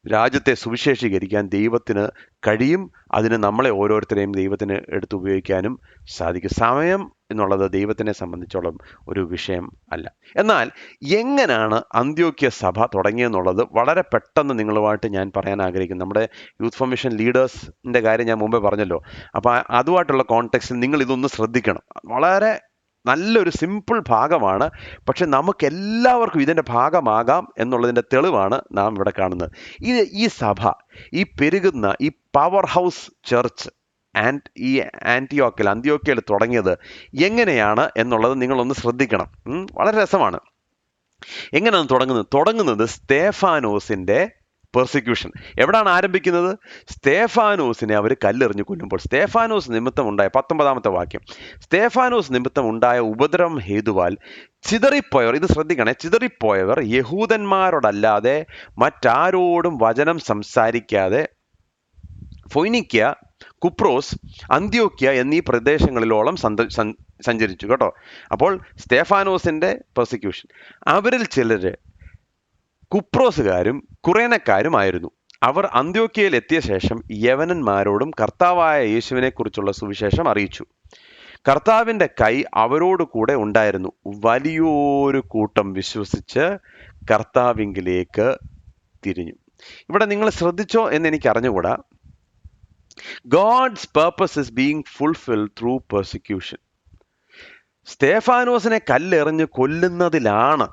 രാജ്യത്തെ സുവിശേഷീകരിക്കാൻ ദൈവത്തിന് കഴിയും. അതിന് നമ്മളെ ഓരോരുത്തരെയും ദൈവത്തിന് എടുത്തുപയോഗിക്കാനും സാധിക്കും. സമയം എന്നുള്ളത് ദൈവത്തിനെ സംബന്ധിച്ചോളം ഒരു വിഷയം അല്ല. എന്നാൽ എങ്ങനെയാണ് അന്ത്യോക്യ സഭ തുടങ്ങിയെന്നുള്ളത് വളരെ പെട്ടെന്ന് നിങ്ങളുമായിട്ട് ഞാൻ പറയാൻ ആഗ്രഹിക്കുന്നു. നമ്മുടെ യൂത്ത് ഫോർമേഷൻ ലീഡേഴ്സിൻ്റെ കാര്യം ഞാൻ മുമ്പേ പറഞ്ഞല്ലോ. അപ്പോൾ അതുമായിട്ടുള്ള കോണ്ടെക്സ്റ്റിൽ നിങ്ങൾ ഇതൊന്ന് ശ്രദ്ധിക്കണം. വളരെ നല്ലൊരു സിമ്പിൾ ഭാഗമാണ്, പക്ഷെ നമുക്ക് എല്ലാവർക്കും ഇതിൻ്റെ ഭാഗമാകാം എന്നുള്ളതിൻ്റെ തെളിവാണ് നാം ഇവിടെ കാണുന്നത്. ഈ സഭ, ഈ പെരുകുന്ന ഈ പവർ ഹൗസ് ചർച്ച് ഈ അന്ത്യോക്യയിൽ തുടങ്ങിയത് എങ്ങനെയാണ് എന്നുള്ളത് നിങ്ങളൊന്ന് ശ്രദ്ധിക്കണം. വളരെ രസമാണ്. എങ്ങനെയാണ് തുടങ്ങുന്നത് സ്തേഫാനോസിൻ്റെ പെർസിക്യൂഷൻ. എവിടാണ് ആരംഭിക്കുന്നത്? സ്തേഫാനോസിനെ അവർ കല്ലെറിഞ്ഞ് കൊല്ലുമ്പോൾ സ്തേഫാനോസ് നിമിത്തം ഉണ്ടായ 19-ാമത്തെ വാക്യം, സ്തേഫാനോസ് നിമിത്തം ഉണ്ടായ ഉപദ്രവം ഹേതുവാൽ ചിതറിപ്പോയവർ, ഇത് ശ്രദ്ധിക്കണേ, ചിതറിപ്പോയവർ യഹൂദന്മാരോടല്ലാതെ മറ്റാരോടും വചനം സംസാരിക്കാതെ ഫൊയ്നിക്യ, കുപ്രോസ്, അന്ത്യോക്യ എന്നീ പ്രദേശങ്ങളിലോളം സഞ്ചരിച്ചു കേട്ടോ. അപ്പോൾ സ്തേഫാനോസിൻ്റെ പെർസിക്യൂഷൻ. അവരിൽ ചിലർ കുപ്രോസുകാരും കുറേനക്കാരുമായിരുന്നു. അവർ അന്ത്യോക്യയിൽ എത്തിയ ശേഷം യവനന്മാരോടും കർത്താവായ യേശുവിനെ കുറിച്ചുള്ള സുവിശേഷം അറിയിച്ചു. കർത്താവിൻ്റെ കൈ അവരോട് കൂടെ ഉണ്ടായിരുന്നു. വലിയൊരു കൂട്ടം വിശ്വസിച്ച് കർത്താവിങ്കിലേക്ക് തിരിഞ്ഞു. ഇവിടെ നിങ്ങൾ ശ്രദ്ധിച്ചോ എന്ന് എനിക്ക് അറിഞ്ഞുകൂടാ. God's purpose is being fulfilled through persecution. സ്തേഫാനോസിനെ കല്ലെറിഞ്ഞ് കൊല്ലുന്നതിലാണ്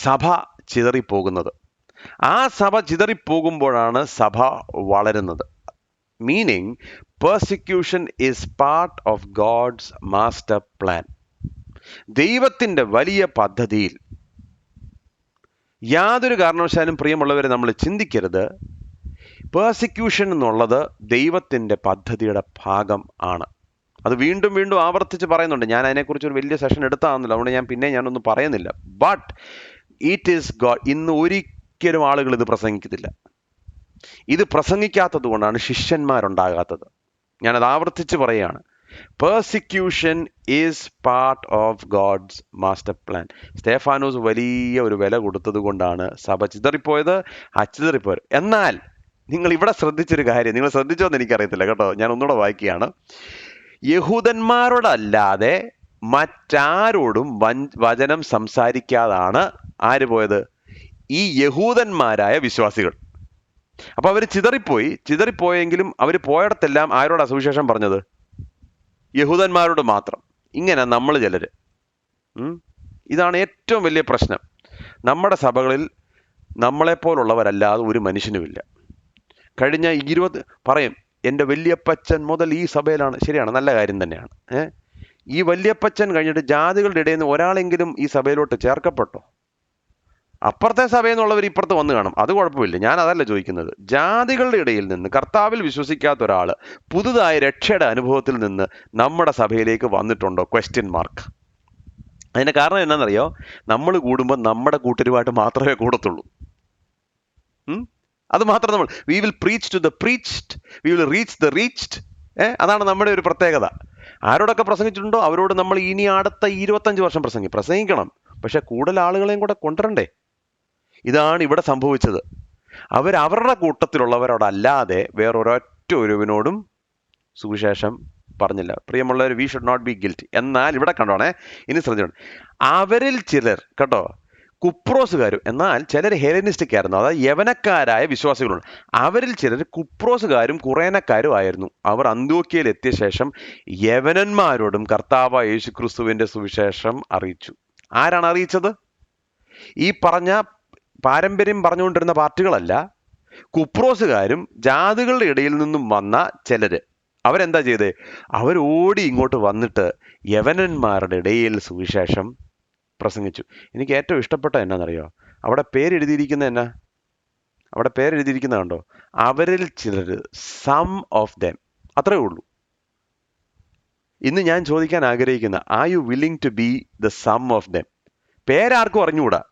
സഭ ചിതറിപ്പോകുന്നത്. ആ സഭ ചിതറിപ്പോകുമ്പോഴാണ് സഭ വളരുന്നത്. Meaning, persecution is part of God's master plan. ദൈവത്തിൻ്റെ വലിയ പദ്ധതിയിൽ യാതൊരു കാരണവശാലും പ്രിയമുള്ളവരെ നമ്മൾ ചിന്തിക്കരുത്, പെർസിക്യൂഷൻ എന്നുള്ളത് ദൈവത്തിൻ്റെ പദ്ധതിയുടെ ഭാഗം ആണ്. അത് വീണ്ടും വീണ്ടും ആവർത്തിച്ച് പറയുന്നുണ്ട്. ഞാൻ അതിനെക്കുറിച്ച് ഒരു വലിയ സെഷൻ എടുത്താണെന്നില്ല, അതുകൊണ്ട് ഞാനൊന്നും പറയുന്നില്ല. But it is God. ഇന്ന് ഒരിക്കലും ആളുകൾ ഇത് പ്രസംഗിക്കത്തില്ല. ഇത് പ്രസംഗിക്കാത്തത് കൊണ്ടാണ് ശിഷ്യന്മാരുണ്ടാകാത്തത്. ഞാനത് ആവർത്തിച്ച് പറയുകയാണ്. Persecution is part of God's master plan. Stephanos വലിയ ഒരു വില കൊടുത്തത് കൊണ്ടാണ് സഭ ചിതറിപ്പോയത്. എന്നാൽ നിങ്ങൾ ഇവിടെ ശ്രദ്ധിച്ചൊരു കാര്യം, നിങ്ങൾ ശ്രദ്ധിച്ചോ എന്ന് എനിക്കറിയത്തില്ല കേട്ടോ, ഞാൻ ഒന്നുകൂടെ വായിക്കുകയാണ്. യഹൂദന്മാരോടല്ലാതെ മറ്റാരോടും വചനം സംസാരിക്കാതാണ് ആര് പോയത്? ഈ യഹൂദന്മാരായ വിശ്വാസികൾ. അപ്പൊ അവർ ചിതറിപ്പോയെങ്കിലും അവർ പോയിടത്തെല്ലാം ആരോടാ സുവിശേഷം പറഞ്ഞത്? യഹൂദന്മാരോട് മാത്രം. ഇങ്ങനെ നമ്മൾ ചിലര്, ഇതാണ് ഏറ്റവും വലിയ പ്രശ്നം. നമ്മുടെ സഭകളിൽ നമ്മളെപ്പോലുള്ളവരല്ലാതെ ഒരു മനുഷ്യനുമില്ല. കഴിഞ്ഞ 20 പറയും, എൻ്റെ വല്യപ്പച്ചൻ മുതൽ ഈ സഭയിലാണ്. ശരിയാണ്, നല്ല കാര്യം തന്നെയാണ്. ഈ വല്യപ്പച്ചൻ കഴിഞ്ഞിട്ട് ജാതികളുടെ ഇടയിൽ നിന്ന് ഒരാളെങ്കിലും ഈ സഭയിലോട്ട് ചേർക്കപ്പെട്ടോ? അപ്പുറത്തെ സഭയിൽ നിന്നുള്ളവർ ഇപ്പുറത്ത് വന്ന് കാണും, അത് കുഴപ്പമില്ല. ഞാൻ അതല്ല ചോദിക്കുന്നത്. ജാതികളുടെ ഇടയിൽ നിന്ന് കർത്താവിൽ വിശ്വസിക്കാത്ത ഒരാൾ പുതുതായ രക്ഷയുടെ അനുഭവത്തിൽ നിന്ന് നമ്മുടെ സഭയിലേക്ക് വന്നിട്ടുണ്ടോ? Question mark. അതിൻ്റെ കാരണം എന്നാണെന്നറിയോ? നമ്മൾ കൂടുമ്പോൾ നമ്മുടെ കൂട്ടരുമായിട്ട് മാത്രമേ കൂടത്തുള്ളൂ. അത് മാത്രം നമ്മൾ we will preach to the preached, we will reach the reached. അതാണ് നമ്മുടെ ഒരു പ്രത്യേകത. ആരോടൊക്കെ പ്രസംഗിച്ചിട്ടുണ്ടോ അവരോട് നമ്മൾ ഇനി അടുത്ത 25 വർഷം പ്രസംഗിക്കണം. പക്ഷെ കൂടുതൽ ആളുകളെയും കൂടെ കൊണ്ടുവരണ്ടേ? ഇതാണ് ഇവിടെ സംഭവിച്ചത്. അവരുടെ കൂട്ടത്തിലുള്ളവരോടല്ലാതെ വേറൊരൊറ്റ ഒരുവനോടും സുവിശേഷം പറഞ്ഞില്ല. പ്രിയമുള്ളവർ, we should not be guilty. എന്നാൽ ഇവിടെ കണ്ടോണേ, ഇനി ശ്രദ്ധിച്ചോണം, അവരിൽ ചിലർ കേട്ടോ കുപ്രോസുകാരും, എന്നാൽ ചിലർ ഹെലനിസ്റ്റിക് ആയിരുന്നു, അതായത് യവനക്കാരായ വിശ്വാസികളുണ്ട്. അവരിൽ ചിലർ കുപ്രോസുകാരും കുറേനക്കാരും ആയിരുന്നു. അവർ അന്ത്യോക്യയിൽ എത്തിയ ശേഷം യവനന്മാരോടും കർത്താവായ യേശുക്രിസ്തുവിന്റെ സുവിശേഷം അറിയിച്ചു. ആരാണ് അറിയിച്ചത്? ഈ പറഞ്ഞ പാരമ്പര്യം പറഞ്ഞുകൊണ്ടിരുന്ന പാർട്ടികളല്ല, കുപ്രോസുകാരും ജാതികളുടെ ഇടയിൽ നിന്നും വന്ന ചിലര്. അവരെന്താ ചെയ്തേ? അവരോടി ഇങ്ങോട്ട് വന്നിട്ട് യവനന്മാരുടെ ഇടയിൽ സുവിശേഷം പ്രസംഗിച്ചു. എനിക്ക് ഏറ്റവും ഇഷ്ടപ്പെട്ട എന്നാന്നറിയോ? അവിടെ പേരെഴുതിയിരിക്കുന്ന എന്നാ? അവിടെ പേരെഴുതിയിരിക്കുന്ന കണ്ടോ? അവരിൽ ചിലർ, സം ഓഫ് ദം. അത്രേ ഉള്ളൂ. ഇന്ന് ഞാൻ ചോദിക്കാൻ ആഗ്രഹിക്കുന്ന, are you willing to be the some of them? പേരാർക്കും അറിഞ്ഞുകൂടാ.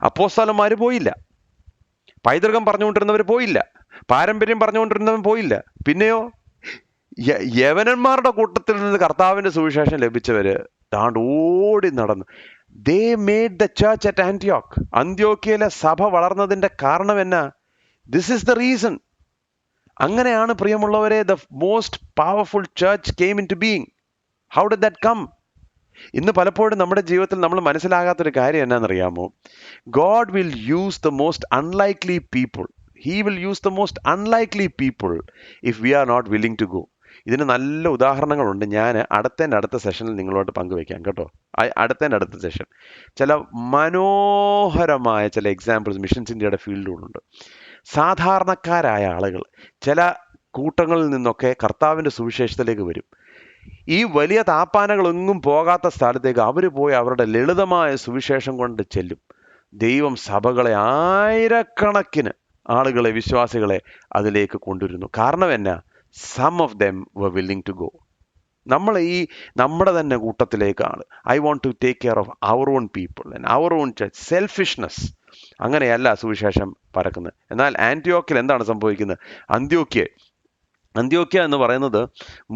അപ്പോസ്തലന്മാര് പോയില്ല, പൈതൃകം പറഞ്ഞുകൊണ്ടിരുന്നവർ പോയില്ല, പാരമ്പര്യം പറഞ്ഞുകൊണ്ടിരുന്നവൻ പോയില്ല. പിന്നെയോ യവനന്മാരുടെ കൂട്ടത്തിൽ നിന്ന് കർത്താവിന്റെ സുവിശേഷം ലഭിച്ചവര് താണ്ട് ഓടി നടന്നു. They made the church at ആന്റിയോക്ക്. അന്ത്യോക്യയിലെ സഭ വളർന്നതിന്റെ കാരണം എന്നാ? This is the reason. അങ്ങനെയാണ് പ്രിയമുള്ളവരെ the most powerful church came into being. How did that come? ഇന്ന് പലപ്പോഴും നമ്മുടെ ജീവിതത്തിൽ നമ്മൾ മനസ്സിലാകാത്തൊരു കാര്യം എന്നാണെന്നറിയാമോ? God will use the most unlikely people. He will use the most unlikely people if we are not willing to go. ഇതിന് നല്ല ഉദാഹരണങ്ങളുണ്ട്. ഞാൻ അടുത്ത സെഷനിൽ നിങ്ങളോട് പങ്കുവെക്കാം കേട്ടോ. അടുത്ത സെഷൻ ചില മനോഹരമായ ചില എക്സാമ്പിൾസ് മിഷൻസ് ഇന്ത്യയുടെ ഫീൽഡിലുണ്ട്. സാധാരണക്കാരായ ആളുകൾ ചില കൂട്ടങ്ങളിൽ നിന്നൊക്കെ കർത്താവിൻ്റെ സുവിശേഷത്തിലേക്ക് വരും. ഈ വലിയ താപ്പാനകളൊന്നും പോകാത്ത സ്ഥലത്തേക്ക് അവർ പോയി അവരുടെ ലളിതമായ സുവിശേഷം കൊണ്ട് ചെല്ലും. ദൈവം സഭകളെ, ആയിരക്കണക്കിന് ആളുകളെ, വിശ്വാസികളെ അതിലേക്ക് കൊണ്ടുവരുന്നു. കാരണം എന്നാ? Some of them were willing to go. നമ്മൾ നമ്മുടെ തന്നെ കൂട്ടത്തിലേക്കാണ്. I want to take care of our own people and our own church. Selfishness. അങ്ങനെയല്ല സുവിശേഷം പരക്കുന്നത്. എന്നാൽ ആന്റിയോക്കിൽ എന്താണ് സംഭവിക്കുന്നത്? അന്ത്യോക്യ എന്ന് പറയുന്നത്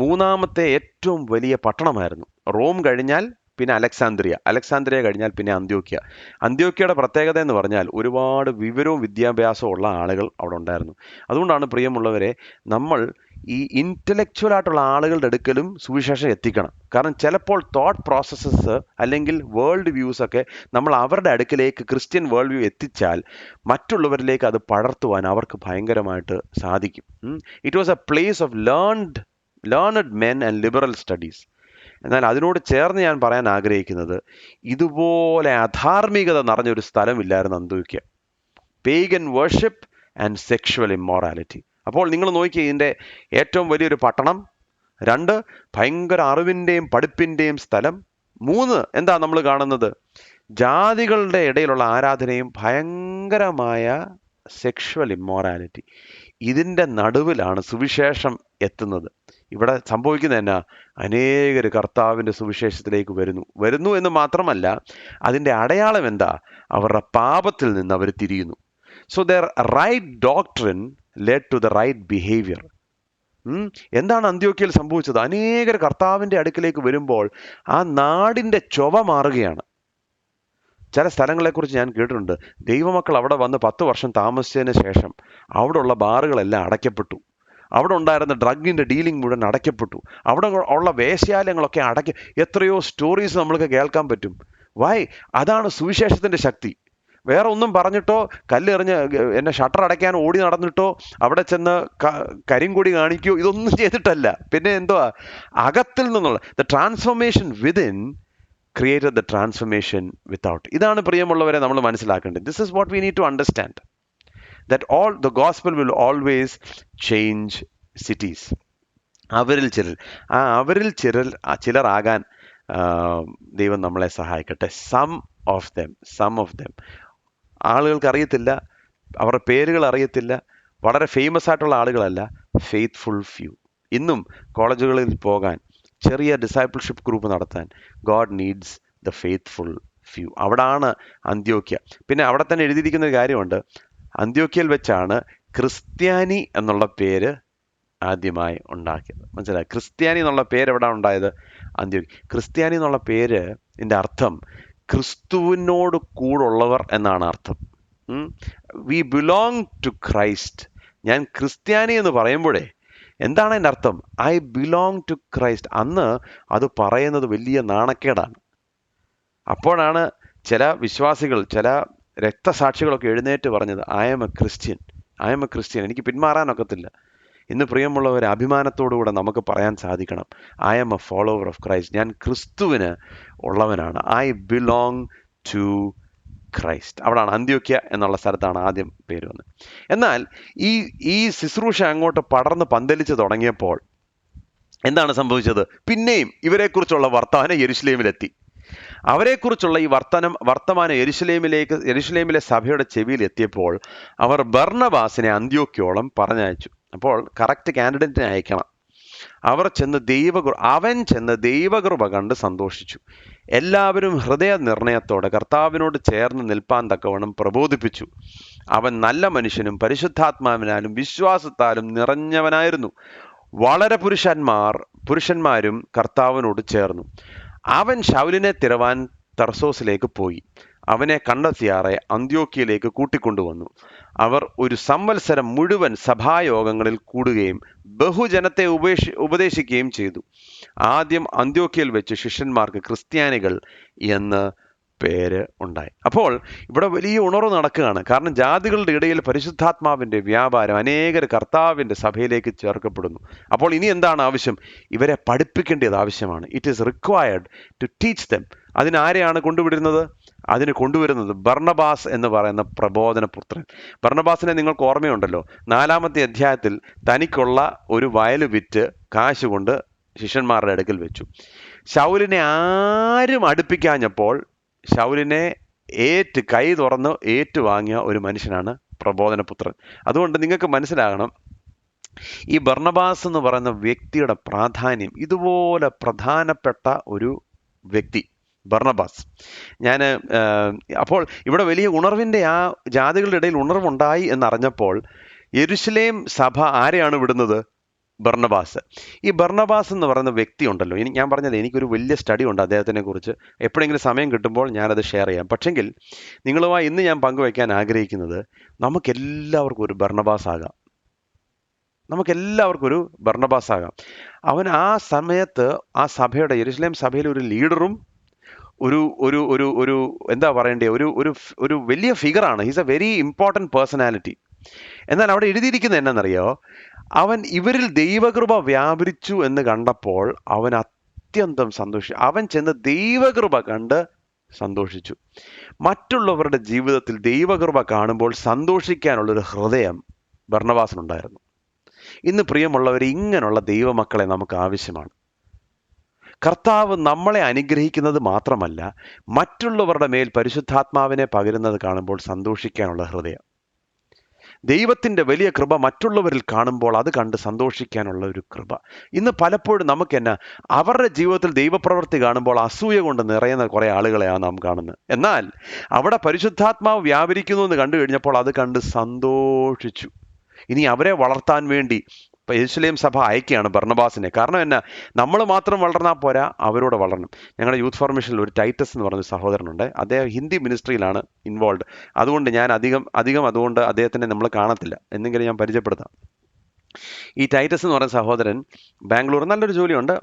മൂന്നാമത്തെ ഏറ്റവും വലിയ പട്ടണമായിരുന്നു. റോം കഴിഞ്ഞാൽ പിന്നെ അലക്സാന്ദ്രിയ കഴിഞ്ഞാൽ പിന്നെ അന്ത്യോക്യയുടെ പ്രത്യേകത എന്ന് പറഞ്ഞാൽ ഒരുപാട് വിവരവും വിദ്യാഭ്യാസവും ഉള്ള ആളുകൾ അവിടെ ഉണ്ടായിരുന്നു. അതുകൊണ്ടാണ് പ്രിയമുള്ളവരെ, നമ്മൾ ഈ ഇൻ്റലക്ച്വൽ ആയിട്ടുള്ള ആളുകളുടെ അടുക്കലും സുവിശേഷം എത്തിക്കണം. കാരണം ചിലപ്പോൾ തോട്ട് പ്രോസസ്സസ് അല്ലെങ്കിൽ വേൾഡ് വ്യൂസ് ഒക്കെ നമ്മൾ അവരുടെ അടുക്കിലേക്ക്, ക്രിസ്ത്യൻ വേൾഡ് വ്യൂ എത്തിച്ചാൽ മറ്റുള്ളവരിലേക്ക് അത് പടർത്തുവാൻ അവർക്ക് ഭയങ്കരമായിട്ട് സാധിക്കും. It was a place of learned men and liberal studies. എന്നാൽ അതിനോട് ചേർന്ന് ഞാൻ പറയാൻ ആഗ്രഹിക്കുന്നത്, ഇതുപോലെ അധാർമികത നിറഞ്ഞൊരു സ്ഥലമില്ലായിരുന്നു അന്ത്യോക്യ. Pagan worship and sexual immorality. അപ്പോൾ നിങ്ങൾ നോക്കിയേ, ഇതിൻ്റെ ഏറ്റവും വലിയൊരു പട്ടണം. 2, ഭയങ്കര അറിവിൻ്റെയും പഠിപ്പിൻ്റെയും സ്ഥലം. 3, എന്താ നമ്മൾ കാണുന്നത്? ജാതികളുടെ ഇടയിലുള്ള ആരാധനയും ഭയങ്കരമായ സെക്ഷുവൽ ഇമ്മോറാലിറ്റി. ഇതിൻ്റെ നടുവിലാണ് സുവിശേഷം എത്തുന്നത്. ഇവിടെ സംഭവിക്കുന്നത് എന്നാ? അനേകർ കർത്താവിൻ്റെ സുവിശേഷത്തിലേക്ക് വരുന്നു എന്ന് മാത്രമല്ല, അതിൻ്റെ അടയാളം എന്താ? അവരുടെ പാപത്തിൽ നിന്ന് അവർ തിരിയുന്നു. So their right doctrine led to the right behaviour. എന്താണ് അന്ത്യോക്യയിൽ സംഭവിച്ചത്? അനേകർ കർത്താവിൻ്റെ അടുക്കിലേക്ക് വരുമ്പോൾ ആ നാടിൻ്റെ ചൊവ മാറുകയാണ്. ചില സ്ഥലങ്ങളെക്കുറിച്ച് ഞാൻ കേട്ടിട്ടുണ്ട്. ദൈവമക്കൾ അവിടെ വന്ന് 10 വർഷം താമസിച്ചതിന് ശേഷം അവിടെയുള്ള ബാറുകളെല്ലാം അടയ്ക്കപ്പെട്ടു. അവിടെ ഉണ്ടായിരുന്ന ഡ്രഗിൻ്റെ ഡീലിംഗ് മുഴുവൻ അടയ്ക്കപ്പെട്ടു. അവിടെ ഉള്ള വേശ്യാലയങ്ങളൊക്കെ എത്രയോ സ്റ്റോറീസ് നമ്മൾക്ക് കേൾക്കാൻ പറ്റും. വൈ? അതാണ് സുവിശേഷത്തിൻ്റെ ശക്തി. വേറെ ഒന്നും പറഞ്ഞിട്ടോ, കല്ലെറിഞ്ഞ് എന്നെ ഷട്ടർ അടയ്ക്കാൻ ഓടി നടന്നിട്ടോ, അവിടെ ചെന്ന് കരിങ്കൊടി കാണിക്കുകയോ ഇതൊന്നും ചെയ്തിട്ടല്ല. പിന്നെ എന്തുവാ? അകത്തിൽ നിന്നുള്ള the transformation within created the transformation without. ഇതാണ് പ്രിയമുള്ളവരെ നമ്മൾ മനസ്സിലാക്കേണ്ടത്. This is what we need to understand, that all the gospel will always change cities. അവരിൽ ചിലരാകാൻ ദൈവം നമ്മളെ സഹായിക്കട്ടെ. Some of them. ആളുകൾക്ക് അറിയത്തില്ല, അവരുടെ പേരുകൾ അറിയത്തില്ല, വളരെ ഫേമസ് ആയിട്ടുള്ള ആളുകളല്ല, ഫെയ്ത്ത്ഫുൾ ഫ്യൂ. ഇന്നും കോളേജുകളിൽ പോകാൻ, ചെറിയ ഡിസൈപ്പിൾഷിപ്പ് ഗ്രൂപ്പ് നടത്താൻ God needs the faithful few. അവിടാണ് അന്ത്യോക്യ. പിന്നെ അവിടെ തന്നെ എഴുതിയിരിക്കുന്ന ഒരു കാര്യമുണ്ട്, അന്ത്യോക്യയിൽ വെച്ചാണ് ക്രിസ്ത്യാനി എന്നുള്ള പേര് ആദ്യമായി ഉണ്ടാക്കിയത്. മനസ്സിലായി? ക്രിസ്ത്യാനി എന്നുള്ള പേര് എവിടെ ഉണ്ടായത്? അന്ത്യോക്യ. ക്രിസ്ത്യാനി എന്നുള്ള പേര് ഇതിൻ്റെ അർത്ഥം ക്രിസ്തുവിനോട് കൂടുള്ളവർ എന്നാണ് അർത്ഥം. We belong to Christ. ഞാൻ ക്രിസ്ത്യാനി എന്ന് പറയുമ്പോഴേ എന്താണ് അതിൻ്റെ അർത്ഥം? I belong to Christ. അന്ന് അത് പറയുന്നത് വലിയ നാണക്കേടാണ്. അപ്പോഴാണ് ചില വിശ്വാസികൾ, ചില രക്തസാക്ഷികളൊക്കെ എഴുന്നേറ്റ് പറഞ്ഞത്, I am a Christian, I am a Christian, എനിക്ക് പിന്മാറാനൊക്കത്തില്ല. ഇന്ന് പ്രിയമുള്ളവർ, അഭിമാനത്തോടുകൂടെ നമുക്ക് പറയാൻ സാധിക്കണം, I am a follower of Christ. ഞാൻ ക്രിസ്തുവിന് ഉള്ളവനാണ്. I belong to Christ. അവിടാണ് അന്ത്യോക്യ എന്നുള്ള സ്ഥലത്താണ് ആദ്യം പേര് വന്നത്. എന്നാൽ ഈ ശുശ്രൂഷ അങ്ങോട്ട് പടർന്ന് പന്തലിച്ച് തുടങ്ങിയപ്പോൾ എന്താണ് സംഭവിച്ചത്? പിന്നെയും ഇവരെക്കുറിച്ചുള്ള വർത്തമാനം യെരുശലേമിലെത്തി. അവരെക്കുറിച്ചുള്ള ഈ വർത്തമാനം യെരുശലേമിലെ സഭയുടെ ചെവിയിൽ എത്തിയപ്പോൾ അവർ ബർന്നബാസിനെ അന്ത്യോക്യോളം പറഞ്ഞയച്ചു. അപ്പോൾ കറക്റ്റ് കാൻഡിഡേറ്റിനെ അയക്കണം. അവൻ ചെന്ന് ദൈവകൃപ കണ്ട് സന്തോഷിച്ചു. എല്ലാവരും ഹൃദയ നിർണയത്തോടെ കർത്താവിനോട് ചേർന്ന് നിൽപ്പാൻ തക്കവണ്ണം പ്രബോധിപ്പിച്ചു. അവൻ നല്ല മനുഷ്യനും പരിശുദ്ധാത്മാവിനാലും വിശ്വാസത്താലും നിറഞ്ഞവനായിരുന്നു. വളരെ പുരുഷന്മാരും കർത്താവിനോട് ചേർന്നു. അവൻ ശൗലിനെ തിരവാൻ തർസോസിലേക്ക് പോയി. അവനെ കണ്ടെത്തിയാറെ അന്ത്യോക്യയിലേക്ക് കൂട്ടിക്കൊണ്ടുവന്നു. അവർ ഒരു സംവത്സരം മുഴുവൻ സഭായോഗങ്ങളിൽ കൂടുകയും ബഹുജനത്തെ ഉപദേശിക്കുകയും ചെയ്തു. ആദ്യം അന്ത്യോക്യയിൽ വെച്ച് ശിഷ്യന്മാർക്ക് ക്രിസ്ത്യാനികൾ എന്ന് പേര് ഉണ്ടായി. അപ്പോൾ ഇവിടെ വലിയ ഉണർവ് നടക്കുകയാണ്. കാരണം ജാതികളുടെ ഇടയിൽ പരിശുദ്ധാത്മാവിൻ്റെ വ്യാപാരം, അനേകർ കർത്താവിൻ്റെ സഭയിലേക്ക് ചേർക്കപ്പെടുന്നു. അപ്പോൾ ഇനി എന്താണ് ആവശ്യം? ഇവരെ പഠിപ്പിക്കേണ്ടത് ആവശ്യമാണ്. It is required to teach them. അതിനാരെയാണ് കൊണ്ടുവരുന്നത് ബർന്നബാസ് എന്ന് പറയുന്ന പ്രബോധനപുത്രൻ. ബർന്നബാസിനെ നിങ്ങൾക്ക് ഓർമ്മയുണ്ടല്ലോ, 4-ാമത്തെ അധ്യായത്തിൽ തനിക്കുള്ള ഒരു വയൽ വിറ്റ് കാശ് കൊണ്ട് ശിഷ്യന്മാരുടെ അടുക്കൽ വെച്ചു. ശൗലിനെ ആരും അടുപ്പിക്കാഞ്ഞപ്പോൾ ശൗലിനെ കൈ തുറന്ന് ഏറ്റുവാങ്ങിയ ഒരു മനുഷ്യനാണ് പ്രബോധനപുത്രൻ. അതുകൊണ്ട് നിങ്ങൾക്ക് മനസ്സിലാകണം, ഈ ബർന്നബാസ് എന്ന് പറയുന്ന വ്യക്തിയുടെ പ്രാധാന്യം. ഇതുപോലെ പ്രധാനപ്പെട്ട ഒരു വ്യക്തി ബർന്നബാസ്. അപ്പോൾ ഇവിടെ വലിയ ഉണർവിൻ്റെ, ആ ജാതികളുടെ ഇടയിൽ ഉണർവുണ്ടായി എന്നറിഞ്ഞപ്പോൾ യെരുശലേം സഭ ആരെയാണ് വിടുന്നത്? ബർന്നബാസ്. ഈ ബർന്നബാസ് എന്ന് പറയുന്ന വ്യക്തി ഉണ്ടല്ലോ, ഞാൻ പറഞ്ഞത് എനിക്കൊരു വലിയ സ്റ്റഡി ഉണ്ട് അദ്ദേഹത്തിനെ കുറിച്ച്. എപ്പോഴെങ്കിലും സമയം കിട്ടുമ്പോൾ ഞാനത് ഷെയർ ചെയ്യാം. പക്ഷെങ്കിൽ നിങ്ങളുമായി ഇന്ന് ഞാൻ പങ്കുവയ്ക്കാൻ ആഗ്രഹിക്കുന്നത്, നമുക്കെല്ലാവർക്കും ഒരു ബർന്നബാസ് ആകാം. അവൻ ആ സമയത്ത് ആ സഭയുടെ, യെരുശലേം സഭയിലെ ഒരു ലീഡറും ഒരു ഒരു ഒരു ഒരു എന്താ പറയണ്ടേ, ഒരു വലിയ ഫിഗറാണ്. He's a very important personality. എന്നാൽ അവിടെ എഴുതിയിരിക്കുന്നത് എന്നാണെന്നറിയോ? അവൻ ഇവരിൽ ദൈവകൃപ വ്യാപരിച്ചു എന്ന് കണ്ടപ്പോൾ അവൻ അത്യന്തം സന്തോഷിച്ചു. അവൻ ചെന്ന് ദൈവകൃപ കണ്ട് സന്തോഷിച്ചു. മറ്റുള്ളവരുടെ ജീവിതത്തിൽ ദൈവകൃപ കാണുമ്പോൾ സന്തോഷിക്കാനുള്ളൊരു ഹൃദയം ബർന്നബാസിനുണ്ടായിരുന്നു. ഇന്ന് പ്രിയമുള്ളവർ, ഇങ്ങനെയുള്ള ദൈവമക്കളെ നമുക്ക് ആവശ്യമാണ്. കർത്താവ് നമ്മളെ അനുഗ്രഹിക്കുന്നത് മാത്രമല്ല, മറ്റുള്ളവരുടെ മേൽ പരിശുദ്ധാത്മാവിനെ പകരുന്നത് കാണുമ്പോൾ സന്തോഷിക്കാനുള്ള ഹൃദയം. ദൈവത്തിൻ്റെ വലിയ കൃപ മറ്റുള്ളവരിൽ കാണുമ്പോൾ അത് കണ്ട് സന്തോഷിക്കാനുള്ള ഒരു കൃപ. ഇന്ന് പലപ്പോഴും നമുക്ക് അവരുടെ ജീവിതത്തിൽ ദൈവപ്രവൃത്തി കാണുമ്പോൾ അസൂയ കൊണ്ട് നിറയുന്ന കുറേ ആളുകളെയാണ് നാം കാണുന്നത്. എന്നാൽ അവിടെ പരിശുദ്ധാത്മാവ് വ്യാപരിക്കുന്നു എന്ന് കണ്ടു കഴിഞ്ഞപ്പോൾ അത് കണ്ട് സന്തോഷിച്ചു. ഇനി അവരെ വളർത്താൻ വേണ്ടി യെരുശലേം സഭ അയക്കുകയാണ് ബർന്നബാസിനെ. കാരണം നമ്മൾ മാത്രം വളർന്നാൽ പോരാ, അവരോട് വളരണം. ഞങ്ങളുടെ യൂത്ത് ഫോർമേഷനിൽ ഒരു ടൈറ്റസ് എന്ന് പറഞ്ഞ സഹോദരനുണ്ട്. അദ്ദേഹം ഹിന്ദി മിനിസ്ട്രിയിലാണ് ഇൻവോൾവ്. അതുകൊണ്ട് ഞാൻ അതുകൊണ്ട് അദ്ദേഹത്തിനെ നമ്മൾ കാണത്തില്ല, എന്നെങ്കിലും ഞാൻ പരിചയപ്പെടുത്താം. ഈ ടൈറ്റസ് എന്ന് പറയുന്ന സഹോദരൻ ബാംഗ്ലൂർ നല്ലൊരു ജോലിയുണ്ട്.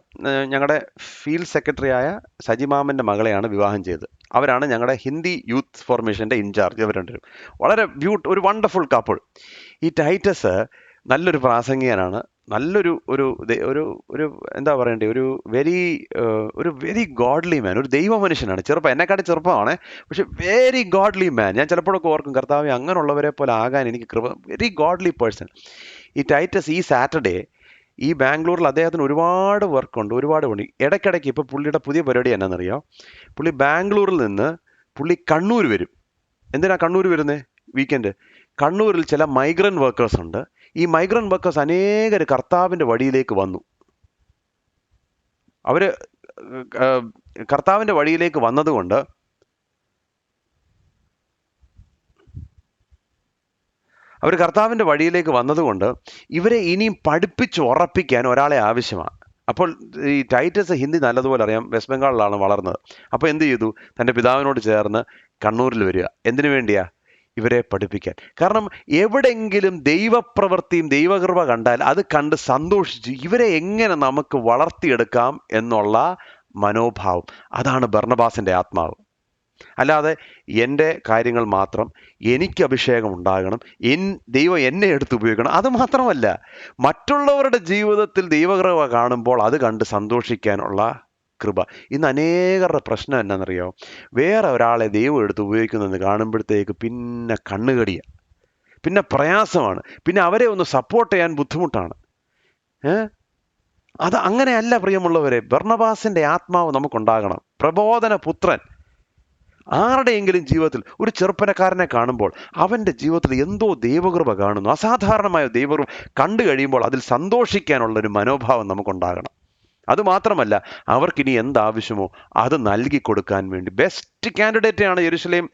ഞങ്ങളുടെ ഫീൽഡ് സെക്രട്ടറിയായ സജിമാമൻ്റെ മകളെയാണ് വിവാഹം ചെയ്തത്. അവരാണ് ഞങ്ങളുടെ ഹിന്ദി യൂത്ത് ഫോർമേഷൻ്റെ ഇൻചാർജ്. അവർ രണ്ടുപേരും വളരെ ഒരു വണ്ടർഫുൾ കപ്പിൾ. ഈ ടൈറ്റസ് നല്ലൊരു പ്രാസംഗികനാണ്. നല്ലൊരു ഒരു എന്താ പറയണ്ടേ, ഒരു വെരി ഗോഡ്ലി മാൻ, ഒരു ദൈവ മനുഷ്യനാണ്. എന്നെക്കാട്ടി ചെറുപ്പമാണ്, പക്ഷെ വെരി ഗോഡ്ലി മാൻ. ഞാൻ ചിലപ്പോഴൊക്കെ ഓർക്കും, കർത്താവേ, അങ്ങനെയുള്ളവരെ പോലെ ആകാൻ എനിക്ക് കൃപ. Very godly person. ഈ ടൈറ്റസ് ഈ സാറ്റർഡേ ഈ ബാംഗ്ലൂരിൽ അദ്ദേഹത്തിന് ഒരുപാട് വർക്കുണ്ട്, ഒരുപാട് പണി. ഇടയ്ക്കിടയ്ക്ക് ഇപ്പോൾ പുള്ളിയുടെ പുതിയ പരിപാടി എന്നാണെന്നറിയോ? പുള്ളി ബാംഗ്ലൂരിൽ നിന്ന് കണ്ണൂർ വരും. എന്തിനാ കണ്ണൂർ വരുന്നത്? വീക്കെൻഡ്. കണ്ണൂരിൽ ചില മൈഗ്രൻ്റ് വർക്കേഴ്സ് ഉണ്ട്. ഈ മൈഗ്രൻ്റ് വർക്കേഴ്സ് അനേകർ കർത്താവിൻ്റെ വഴിയിലേക്ക് വന്നു. അവർ കർത്താവിൻ്റെ വഴിയിലേക്ക് വന്നതുകൊണ്ട് അവർ കർത്താവിൻ്റെ വഴിയിലേക്ക് വന്നതുകൊണ്ട് ഇവരെ ഇനിയും പഠിപ്പിച്ചുറപ്പിക്കാൻ ഒരാളെ ആവശ്യമാണ്. അപ്പോൾ ഈ ടൈറ്റസ് ഹിന്ദി നല്ലതുപോലെ അറിയാം, വെസ്റ്റ് ബംഗാളിലാണ് വളർന്നത്. അപ്പോൾ എന്ത് ചെയ്തു? തൻ്റെ പിതാവിനോട് ചേർന്ന് കണ്ണൂരിൽ വരിക. എന്തിനു വേണ്ടിയാ? ഇവരെ പഠിപ്പിക്കാൻ. കാരണം എവിടെയെങ്കിലും ദൈവപ്രവൃത്തിയും ദൈവകൃപ കണ്ടാൽ അത് കണ്ട് സന്തോഷിച്ച് ഇവരെ എങ്ങനെ നമുക്ക് വളർത്തിയെടുക്കാം എന്നുള്ള മനോഭാവം. അതാണ് ബർന്നബാസിൻ്റെ ആത്മാവ്. അല്ലാതെ എൻ്റെ കാര്യങ്ങൾ മാത്രം, എനിക്ക് അഭിഷേകം ഉണ്ടാകണം, ദൈവം എന്നെ എടുത്ത് ഉപയോഗിക്കണം, അത് മാത്രമല്ല, മറ്റുള്ളവരുടെ ജീവിതത്തിൽ ദൈവകൃപ കാണുമ്പോൾ അത് കണ്ട് സന്തോഷിക്കാനുള്ള കൃപ. ഇന്ന് അനേകരുടെ പ്രശ്നം എന്നാണെന്നറിയോ? വേറെ ഒരാളെ ദൈവം എടുത്ത് ഉപയോഗിക്കുന്നതെന്ന് കാണുമ്പോഴത്തേക്ക് പിന്നെ കണ്ണുകടിയ, പിന്നെ പ്രയാസമാണ്, പിന്നെ അവരെ ഒന്ന് സപ്പോർട്ട് ചെയ്യാൻ ബുദ്ധിമുട്ടാണ്. അത് അങ്ങനെയല്ല പ്രിയമുള്ളവരെ. ബർന്നബാസിൻ്റെ ആത്മാവ് നമുക്കുണ്ടാകണം. പ്രബോധന പുത്രൻ. ആരുടെയെങ്കിലും ജീവിതത്തിൽ ഒരു ചെറുപ്പക്കാരനെ കാണുമ്പോൾ അവൻ്റെ ജീവിതത്തിൽ എന്തോ ദൈവകൃപ കാണുന്നു, അസാധാരണമായ ദൈവകൃപ കണ്ടു കഴിയുമ്പോൾ അതിൽ സന്തോഷിക്കാനുള്ളൊരു മനോഭാവം നമുക്കുണ്ടാകണം. അതുമാത്രമല്ല, അവർക്കിനി എന്താവശ്യമോ അത് നൽകി കൊടുക്കാൻ വേണ്ടി ബെസ്റ്റ് കാൻഡിഡേറ്റാണ് യെരുശലേം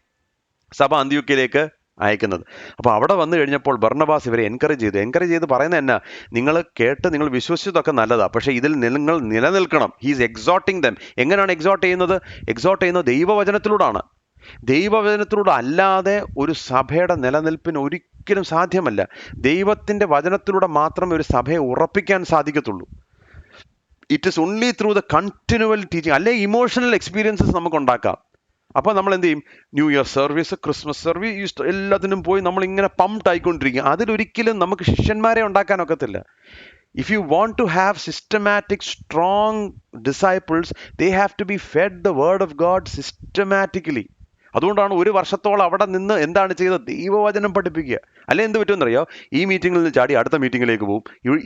സഭ അന്ത്യോക്യയിലേക്ക് അയക്കുന്നത്. അപ്പോൾ അവിടെ വന്നു കഴിഞ്ഞപ്പോൾ ബർന്നബാസ് ഇവരെ എൻകറേജ് ചെയ്ത് പറയുന്നത് എന്നാ? നിങ്ങൾ കേട്ട് നിങ്ങൾ വിശ്വസിച്ചതൊക്കെ നല്ലതാണ്, പക്ഷേ ഇതിൽ നിങ്ങൾ നിലനിൽക്കണം. ഹീസ് എക്സോട്ടിങ് ദം. എങ്ങനെയാണ് എക്സോട്ട് ചെയ്യുന്നത്? ദൈവവചനത്തിലൂടെയാണ്. ദൈവവചനത്തിലൂടെ അല്ലാതെ ഒരു സഭയുടെ നിലനിൽപ്പിന് ഒരിക്കലും സാധ്യമല്ല. ദൈവത്തിൻ്റെ വചനത്തിലൂടെ മാത്രമേ ഒരു സഭയെ ഉറപ്പിക്കാൻ സാധിക്കത്തുള്ളൂ. It is only through the continual teaching. അല്ലെ ഇമോഷണൽ എക്സ്പീരിയൻസസ് നമുക്ക് ഉണ്ടാക്കാം. അപ്പോൾ നമ്മൾ എന്ത് ചെയ്യും? New year service, Christmas service, എല്ലാത്തിനും പോയി നമ്മളിങ്ങനെ പംപ്ഡ് ആയിക്കൊണ്ടിരിക്കും. അതിലൊരിക്കലും നമുക്ക് ശിഷ്യന്മാരെ ഉണ്ടാക്കാനൊക്കത്തില്ല. If you want to have systematic, strong disciples, they have to be fed the word of God systematically. അതുകൊണ്ടാണ് ഒരു വർഷത്തോളം അവിടെ നിന്ന് എന്താണ് ചെയ്തത്? ദൈവവചനം പഠിപ്പിക്കുക. അല്ലെ എന്ത് പറ്റുമെന്നറിയോ? ഈ മീറ്റിങ്ങിൽ നിന്ന് ചാടി അടുത്ത മീറ്റിങ്ങിലേക്ക് പോകും,